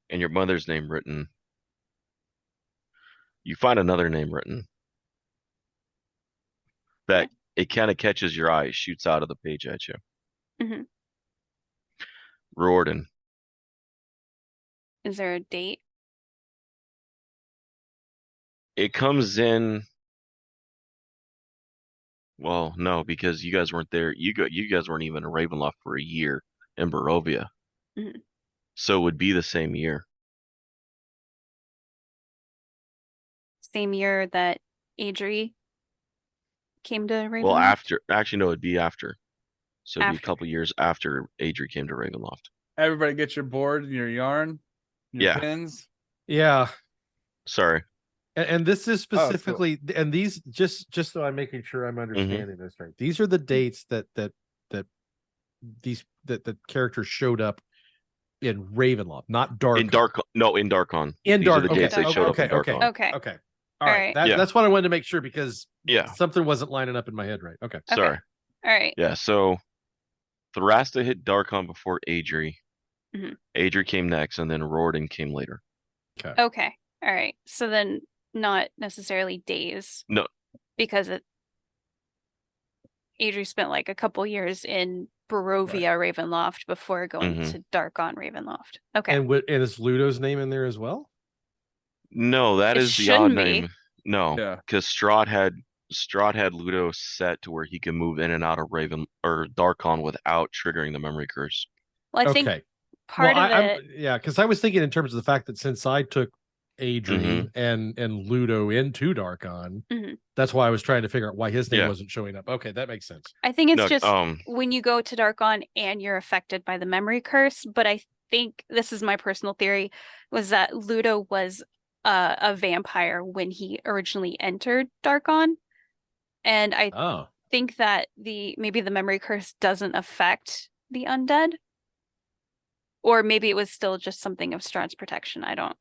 and your mother's name written. You find another name written that it kind of catches your eye, shoots out of the page at you. Riordan. Is there a date? It comes in. Well, no, because you guys weren't there. You guys weren't even in Ravenloft for a year in Barovia. So it would be the same year. Same year that Adrie came to Ravenloft? Well, after. Actually, no, it'd be after. So it'd be a couple years after Adrie came to Ravenloft. Everybody get your board and your yarn, your pins. Yeah. Sorry. And this is specifically, and these just so I'm making sure I'm understanding this right. These are the dates that the characters showed up in Ravenloft, not Dark. In Darkon. No, in Darkon. In These Dark. Are the dates they showed up in Darkon. Okay. All right. That's what I wanted to make sure, because something wasn't lining up in my head right. Okay. Sorry. All right. Yeah. So Thrasta hit Darkon before Adrie. Adrie came next, and then Riordan came later. Okay. All right. So then, not necessarily days. No. Because Adrie spent like a couple years in Barovia Ravenloft before going to Darkon Ravenloft. Okay. And is Ludo's name in there as well? No, that is the odd name. No, because Strahd had Ludo set to where he can move in and out of Darkon without triggering the memory curse. Well, I think part of it. Because I was thinking in terms of the fact that since I took Adrie and Ludo into Darkon, that's why I was trying to figure out why his name wasn't showing up. Okay, that makes sense. I think it's just when you go to Darkon and you're affected by the memory curse. But I think this is my personal theory, was that Ludo was a vampire when he originally entered Darkon, and I think that maybe the memory curse doesn't affect the undead, or maybe it was still just something of Strahd's protection. I don't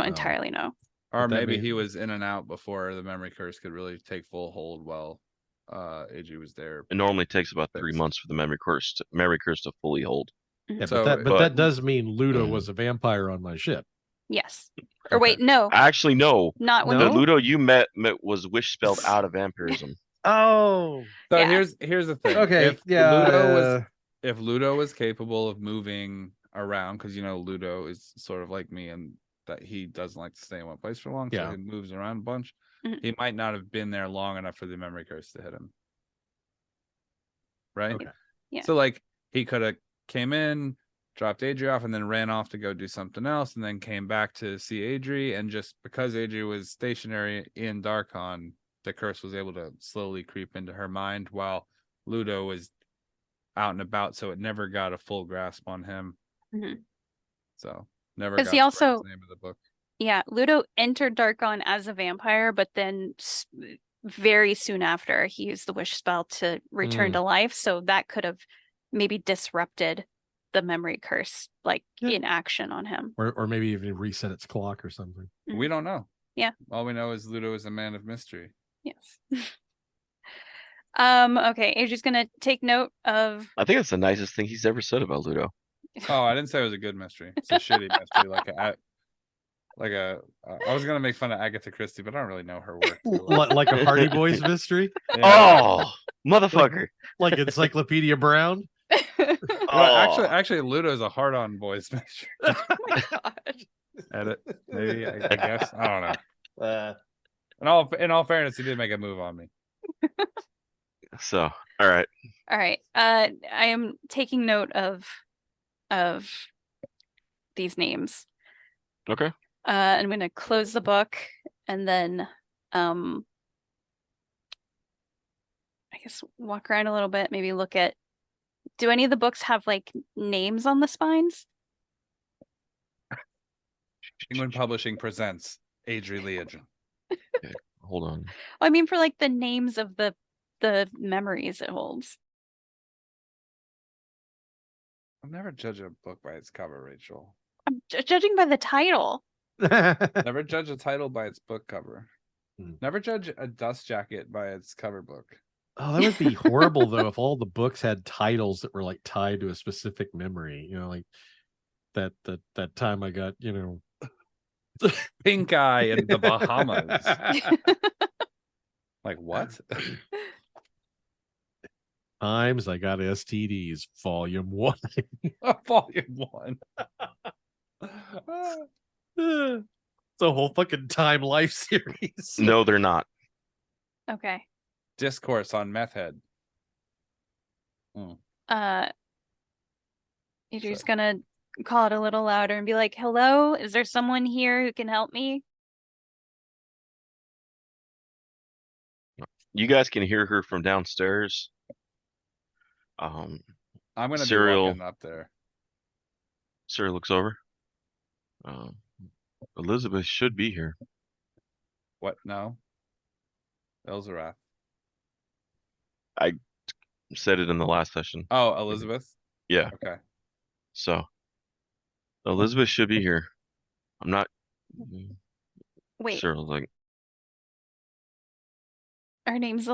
entirely know. Or maybe he was in and out before the memory curse could really take full hold while Adrie was there. It normally takes about 3 months for the memory curse to fully hold. Yeah, So, but that does mean Ludo was a vampire on my ship. Yes. Or wait, no. Actually, no. Not when the Ludo you met was wish spelled out of vampirism. Oh. So Yeah. here's the thing. Okay. If Ludo was capable of moving around, because Ludo is sort of like me and that he doesn't like to stay in one place for long, so he moves around a bunch. He might not have been there long enough for the memory curse to hit him. Right? Okay. Yeah. So like he could have came in, dropped Adrie off, and then ran off to go do something else, and then came back to see Adrie, and just because Adrie was stationary in Darkon, the curse was able to slowly creep into her mind while Ludo was out and about, so it never got a full grasp on him. So never got he also the name of the book. Yeah, Ludo entered Darkon as a vampire, but then very soon after he used the wish spell to return to life, so that could have maybe disrupted the memory curse, like in action on him, or maybe even reset its clock or something. We don't know. Yeah, all we know is Ludo is a man of mystery. Yes. Okay, Adrie's gonna take note of. I think it's the nicest thing he's ever said about Ludo. Oh, I didn't say it was a good mystery. It's a shitty mystery, I was gonna make fun of Agatha Christie, but I don't really know her work. Like a Hardy Boys mystery. Yeah. Oh, motherfucker! Like Encyclopedia Brown. Actually, Ludo's a hard-on boys mystery. Oh my god! Edit, maybe. I guess I don't know. In all fairness, he did make a move on me. So, all right. I am taking note of these names. Okay. I'm gonna close the book and then I guess walk around a little bit, maybe look at, do any of the books have like names on the spines? Penguin Publishing presents Adrie Legion. Okay, hold on. I mean, for like the names of the memories it holds. I'll never judge a book by its cover, Rachel. I'm judging by the title. Never judge a title by its book cover. Never judge a dust jacket by its cover book. Oh, that would be horrible though if all the books had titles that were like tied to a specific memory. Like that time I got, Pink Eye in the Bahamas. Like what? Times I got STDs, Volume 1. Volume 1. It's a whole fucking Time Life series. No, they're not. Okay. Discourse on Meth Head. You're just gonna call it a little louder and be like, "Hello, is there someone here who can help me?" You guys can hear her from downstairs. I'm gonna be Serial walking up there. Sarah looks over. Elizabeth should be here. What? No. Elzarath. I said it in the last session. Oh, Elizabeth? Yeah. Okay. So Elizabeth should be here. I'm not. Wait. Cyril's like, Her name's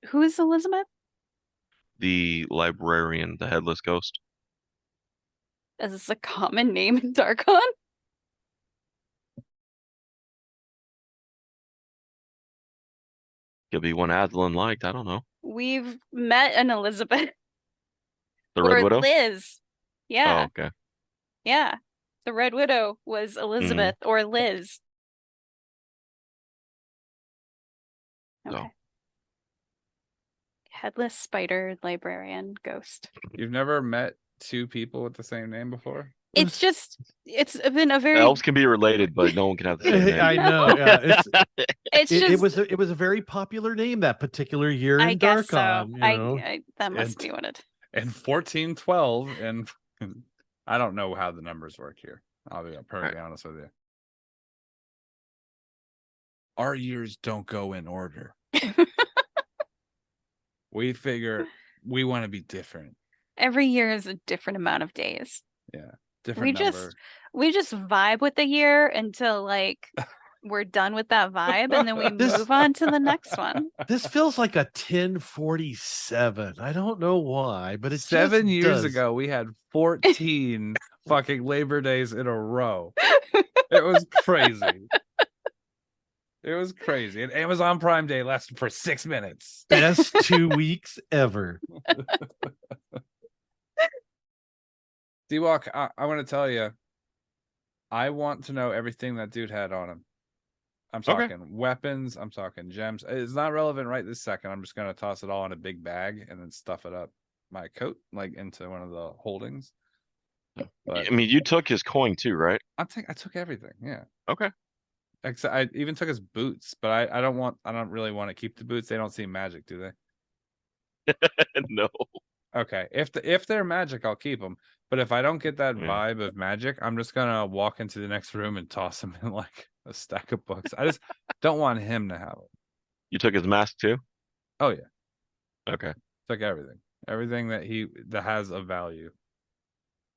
who is Elizabeth? the librarian, the headless ghost. Is this a common name in Darkon? Could be one Adlin liked. I don't know. We've met an Elizabeth. The Red Widow? Liz. Yeah. Oh, okay. Yeah. The Red Widow was Elizabeth or Liz. Okay. So. Headless spider librarian ghost. You've never met two people with the same name before? It's been a very Elves can be related, but no one can have the same name. I know. Yeah, it was a very popular name that particular year in guess Darkon. So. That must be what it. In 1412, and I don't know how the numbers work here. I'll be perfectly honest with you. our years don't go in order. We figure we want to be different. Every year is a different amount of days. Yeah. Different number. We just vibe with the year until like we're done with that vibe and then we move on to the next one. This feels like a 1047. I don't know why, but it 7 just years does. ago, we had 14 fucking Labor Days in a row. It was crazy. It was crazy. And Amazon Prime Day lasted for 6 minutes. Best 2 weeks ever. D-Walk, I want to tell you, I want to know everything that dude had on him. I'm talking weapons. I'm talking gems. It's not relevant right this second. I'm just going to toss it all in a big bag and then stuff it up my coat, like into one of the holdings. But I mean, you took his coin too, right? I took everything. Yeah. Okay. Except I even took his boots, but I don't really want to keep the boots. They don't seem magic, do they? No. Okay. If they're magic, I'll keep them. But if I don't get that vibe of magic, I'm just gonna walk into the next room and toss them in like a stack of books. I just don't want him to have it. You took his mask too? Oh yeah. Okay. Took everything. Everything that has a value.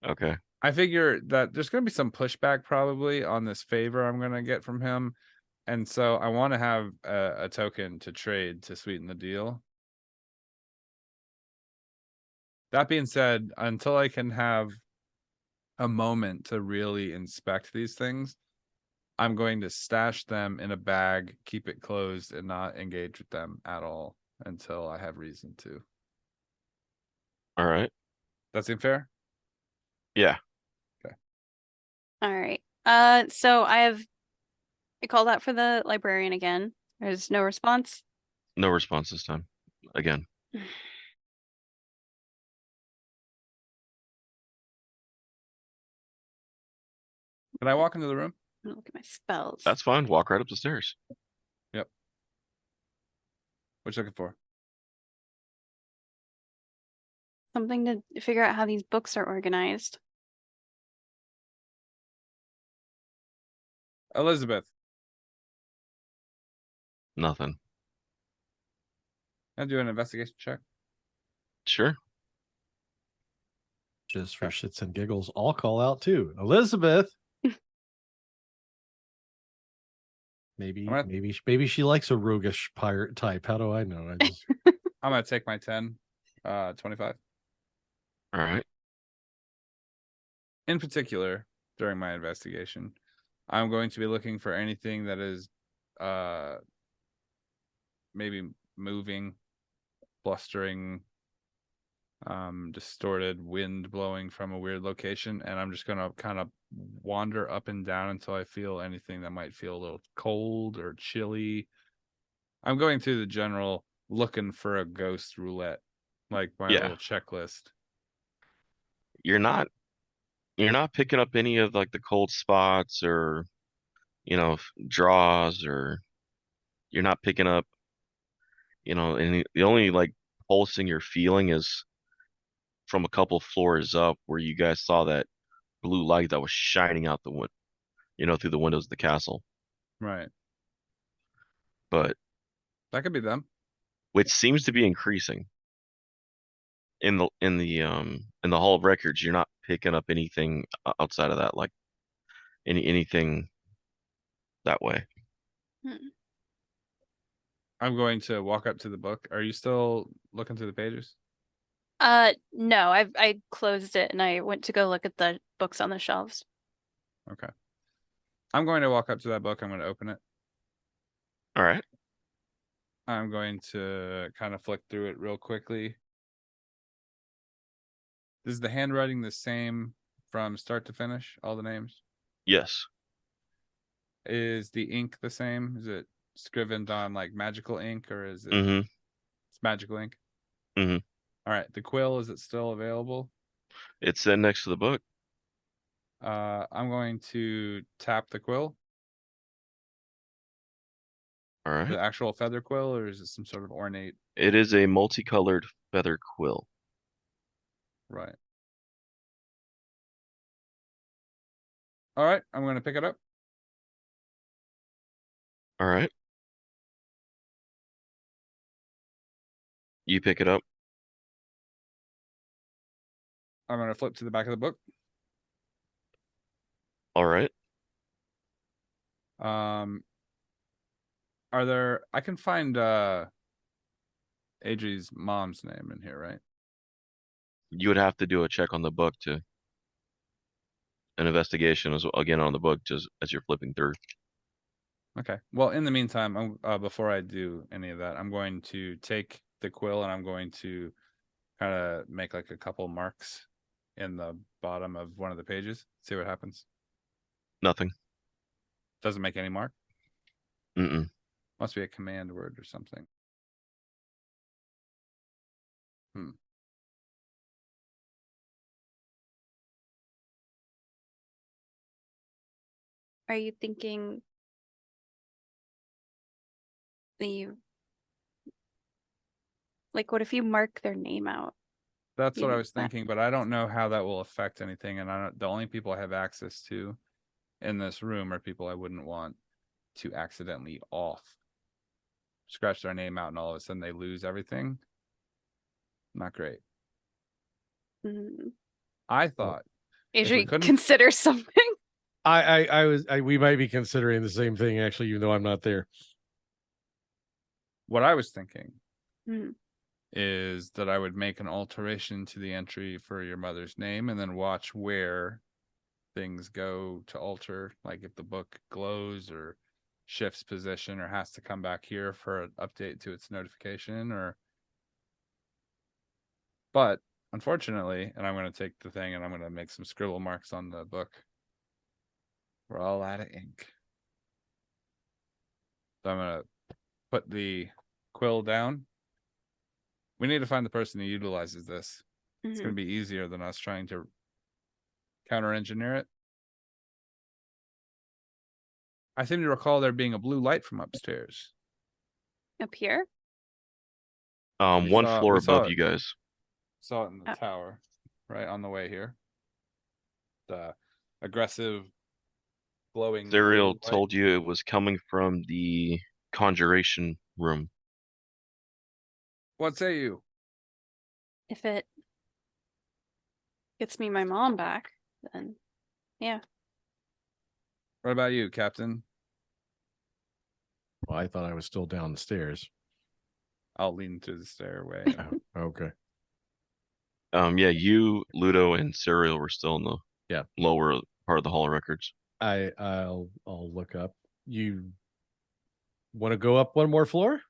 Okay. I figure that there's gonna be some pushback probably on this favor I'm gonna get from him. And so I want to have a token to trade to sweeten the deal. That being said, until I can have a moment to really inspect these things, I'm going to stash them in a bag, keep it closed, and not engage with them at all until I have reason to. All right. That seem fair? Yeah. Okay. All right. So I called out for the librarian again. There's no response. No response this time. Again. Can I walk into the room? Look at my spells. That's fine. Walk right up the stairs. Yep. What you looking for? Something to figure out how these books are organized. Elizabeth. Nothing. Can I do an investigation check? Sure. Just for shits and giggles, I'll call out too. Elizabeth. Maybe she likes a roguish pirate type. How do I know? I'm gonna take my 10, 25. All right. In particular, during my investigation, I'm going to be looking for anything that is maybe moving, blustering, distorted, wind blowing from a weird location, and I'm just gonna kind of wander up and down until I feel anything that might feel a little cold or chilly. I'm going through the general looking for a ghost roulette, like my little checklist. You're not picking up any of like the cold spots or draws, or you're not picking up and the only like pulsing you're feeling is from a couple floors up where you guys saw that blue light that was shining out the window, through the windows of the castle. Right. But that could be them. Which seems to be increasing. In the Hall of Records, you're not picking up anything outside of that, like anything that way. I'm going to walk up to the book. Are you still looking through the pages? No, I closed it and I went to go look at the books on the shelves. Okay. I'm going to walk up to that book. I'm going to open it. All right. I'm going to kind of flick through it real quickly. Is the handwriting the same from start to finish, all the names? Yes. Is the ink the same? Is it scrivened on like magical ink, or is it it's magical ink? Mm-hmm. All right. The quill, is it still available? It's in next to the book. I'm going to tap the quill. All right. The actual feather quill, or is it some sort of ornate? It is a multicolored feather quill. Right. All right. I'm going to pick it up. All right. You pick it up. I'm gonna flip to the back of the book. All right. Are there? I can find Adrie's mom's name in here, right? You would have to do a check on the book to an investigation as well, again on the book just as you're flipping through. Okay. Well, in the meantime, before I do any of that, I'm going to take the quill and I'm going to kind of make like a couple marks in the bottom of one of the pages. See what happens. Nothing. Doesn't make any mark. Mm-mm. Must be a command word or something. Are you thinking like what if you mark their name out? That's what I was thinking, but I don't know how that will affect anything. And the only people I have access to in this room are people I wouldn't want to accidentally scratch their name out and all of a sudden they lose everything. Not great. Mm-hmm. I thought Adrie, consider something. We might be considering the same thing, actually, even though I'm not there. What I was thinking is that I would make an alteration to the entry for your mother's name and then watch where things go to alter, like if the book glows or shifts position or has to come back here for an update to its notification but unfortunately, and I'm going to take the thing and I'm going to make some scribble marks on the book. We're all out of ink. So I'm going to put the quill down. We need to find the person who utilizes this. It's going to be easier than us trying to counter engineer it. I seem to recall there being a blue light from upstairs. Up here? One floor above you guys. Saw it in the tower, right on the way here. The aggressive glowing. Serial told you it was coming from the conjuration room. What say you? If it gets me my mom back, then yeah. What about you, Captain? Well, I thought I was still downstairs. I'll lean to the stairway. Okay. Yeah, you, Ludo, and Serial were still in the lower part of the Hall of Records. I'll look up. You want to go up one more floor?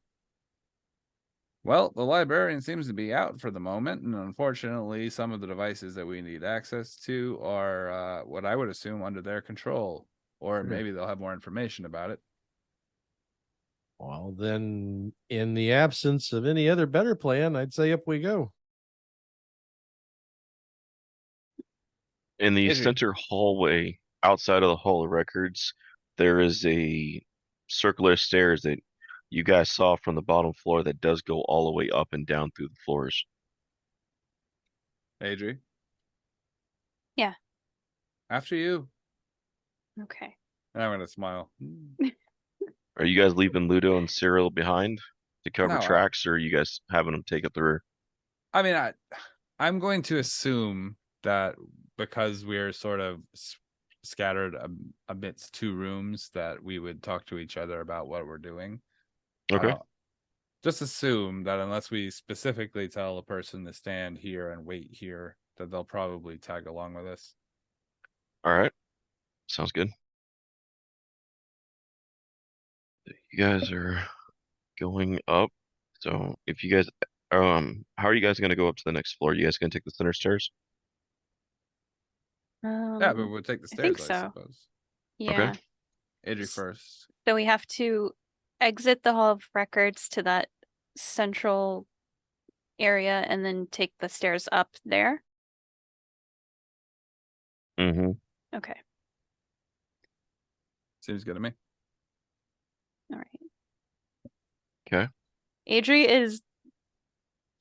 Well, the librarian seems to be out for the moment, and unfortunately, some of the devices that we need access to are what I would assume under their control, or maybe they'll have more information about it. Well, then, in the absence of any other better plan, I'd say up we go. In the center hallway, outside of the Hall of Records, there is a circular stairs that you guys saw from the bottom floor that does go all the way up and down through the floors. Adrie? Yeah. After you. Okay. And I'm going to smile. Are you guys leaving Ludo and Cyril behind to cover tracks, or are you guys having them take up the rear? I mean, I'm going to assume that because we're sort of scattered amidst two rooms that we would talk to each other about what we're doing. Okay. Just assume that unless we specifically tell a person to stand here and wait here, that they'll probably tag along with us. All right. Sounds good. You guys are going up. So if you guys, how are you guys going to go up to the next floor? You guys going to take the center stairs? Yeah, but we'll take the stairs, I think so. suppose. Yeah. Okay. Adrie first. So we have to exit the Hall of Records to that central area and then take the stairs up there. Mm-hmm. Okay. Seems good to me. All right. Okay. Adrie is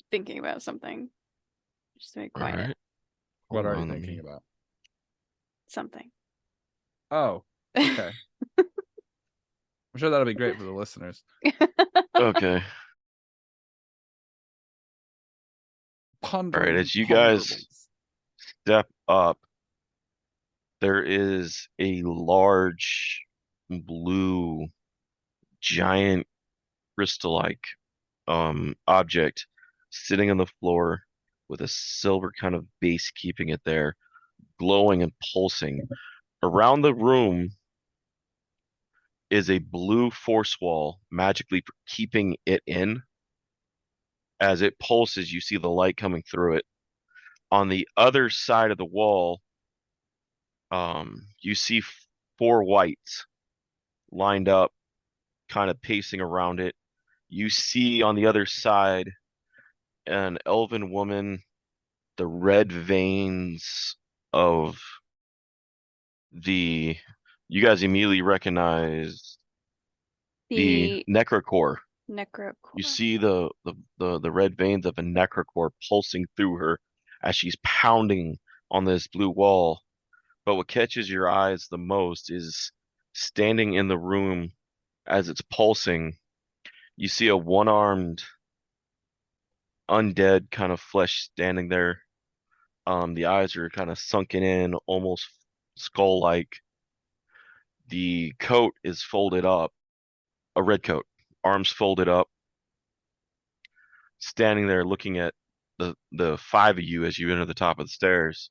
thinking about something. Just very quiet. All right. What are you thinking about? Something. Oh, okay. I'm sure that'll be great for the listeners. Okay. All right, as you guys step up, there is a large blue giant crystal-like object sitting on the floor with a silver kind of base keeping it there, glowing and pulsing. Around the room is a blue force wall magically keeping it in. As it pulses, you see the light coming through it. On the other side of the wall, you see 4 whites lined up, kind of pacing around it. You see on the other side an elven woman, the red veins of the. You guys immediately recognize the necrocore. You see the red veins of a necrocore pulsing through her as she's pounding on this blue wall. But what catches your eyes the most is standing in the room as it's pulsing. You see a one-armed undead kind of flesh standing there. The eyes are kind of sunken in, almost skull-like. The coat is folded up, a red coat, arms folded up, standing there looking at the 5 of you as you enter the top of the stairs.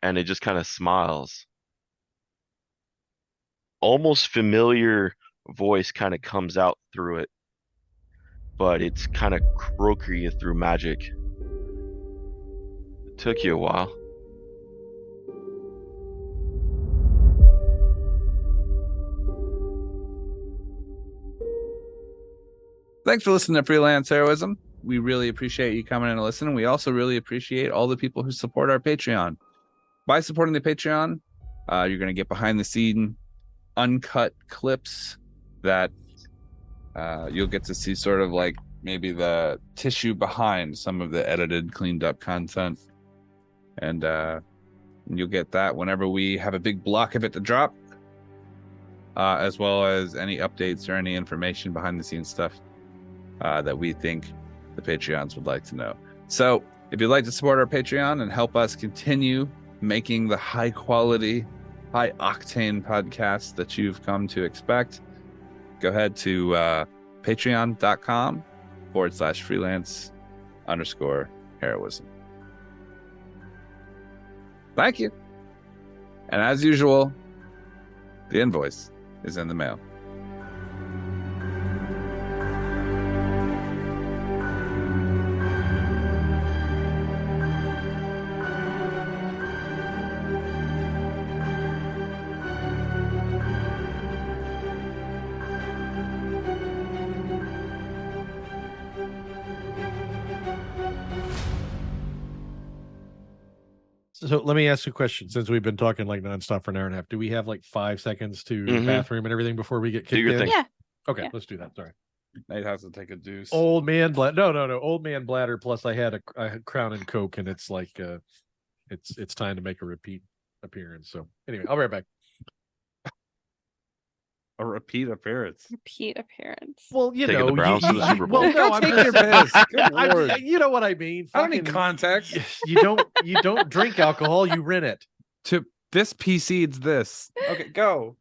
And it just kind of smiles. Almost familiar voice kind of comes out through it, but it's kind of croaky through magic. It took you a while. Thanks for listening to Freelance Heroism. We really appreciate you coming in and listening. We also really appreciate all the people who support our Patreon. By supporting the Patreon, you're going to get behind the scene uncut clips that you'll get to see sort of like maybe the tissue behind some of the edited, cleaned up content. And you'll get that whenever we have a big block of it to drop, as well as any updates or any information behind the scenes stuff that we think the Patreons would like to know. So if you'd like to support our Patreon and help us continue making the high quality, high octane podcast that you've come to expect, go ahead to patreon.com/freelance_heroism. Thank you. And as usual, the invoice is in the mail. So let me ask you a question. Since we've been talking like nonstop for an hour and a half, do we have like 5 seconds to bathroom and everything before we get kicked in? Yeah. Okay, Yeah. Let's do that. Sorry. Nate has to take a deuce. Old man bladder. No. Old man bladder. Plus, I had a Crown and Coke, and it's like it's time to make a repeat appearance. So anyway, I'll be right back. A repeat appearance. Well, you Taking know, the Browns to the Super Bowl. Well, no, Go I'm take your just, piss. Good Lord. you know what I mean. I don't need Fucking- context. You don't drink alcohol. You rent it. To this precedes this. Okay, go.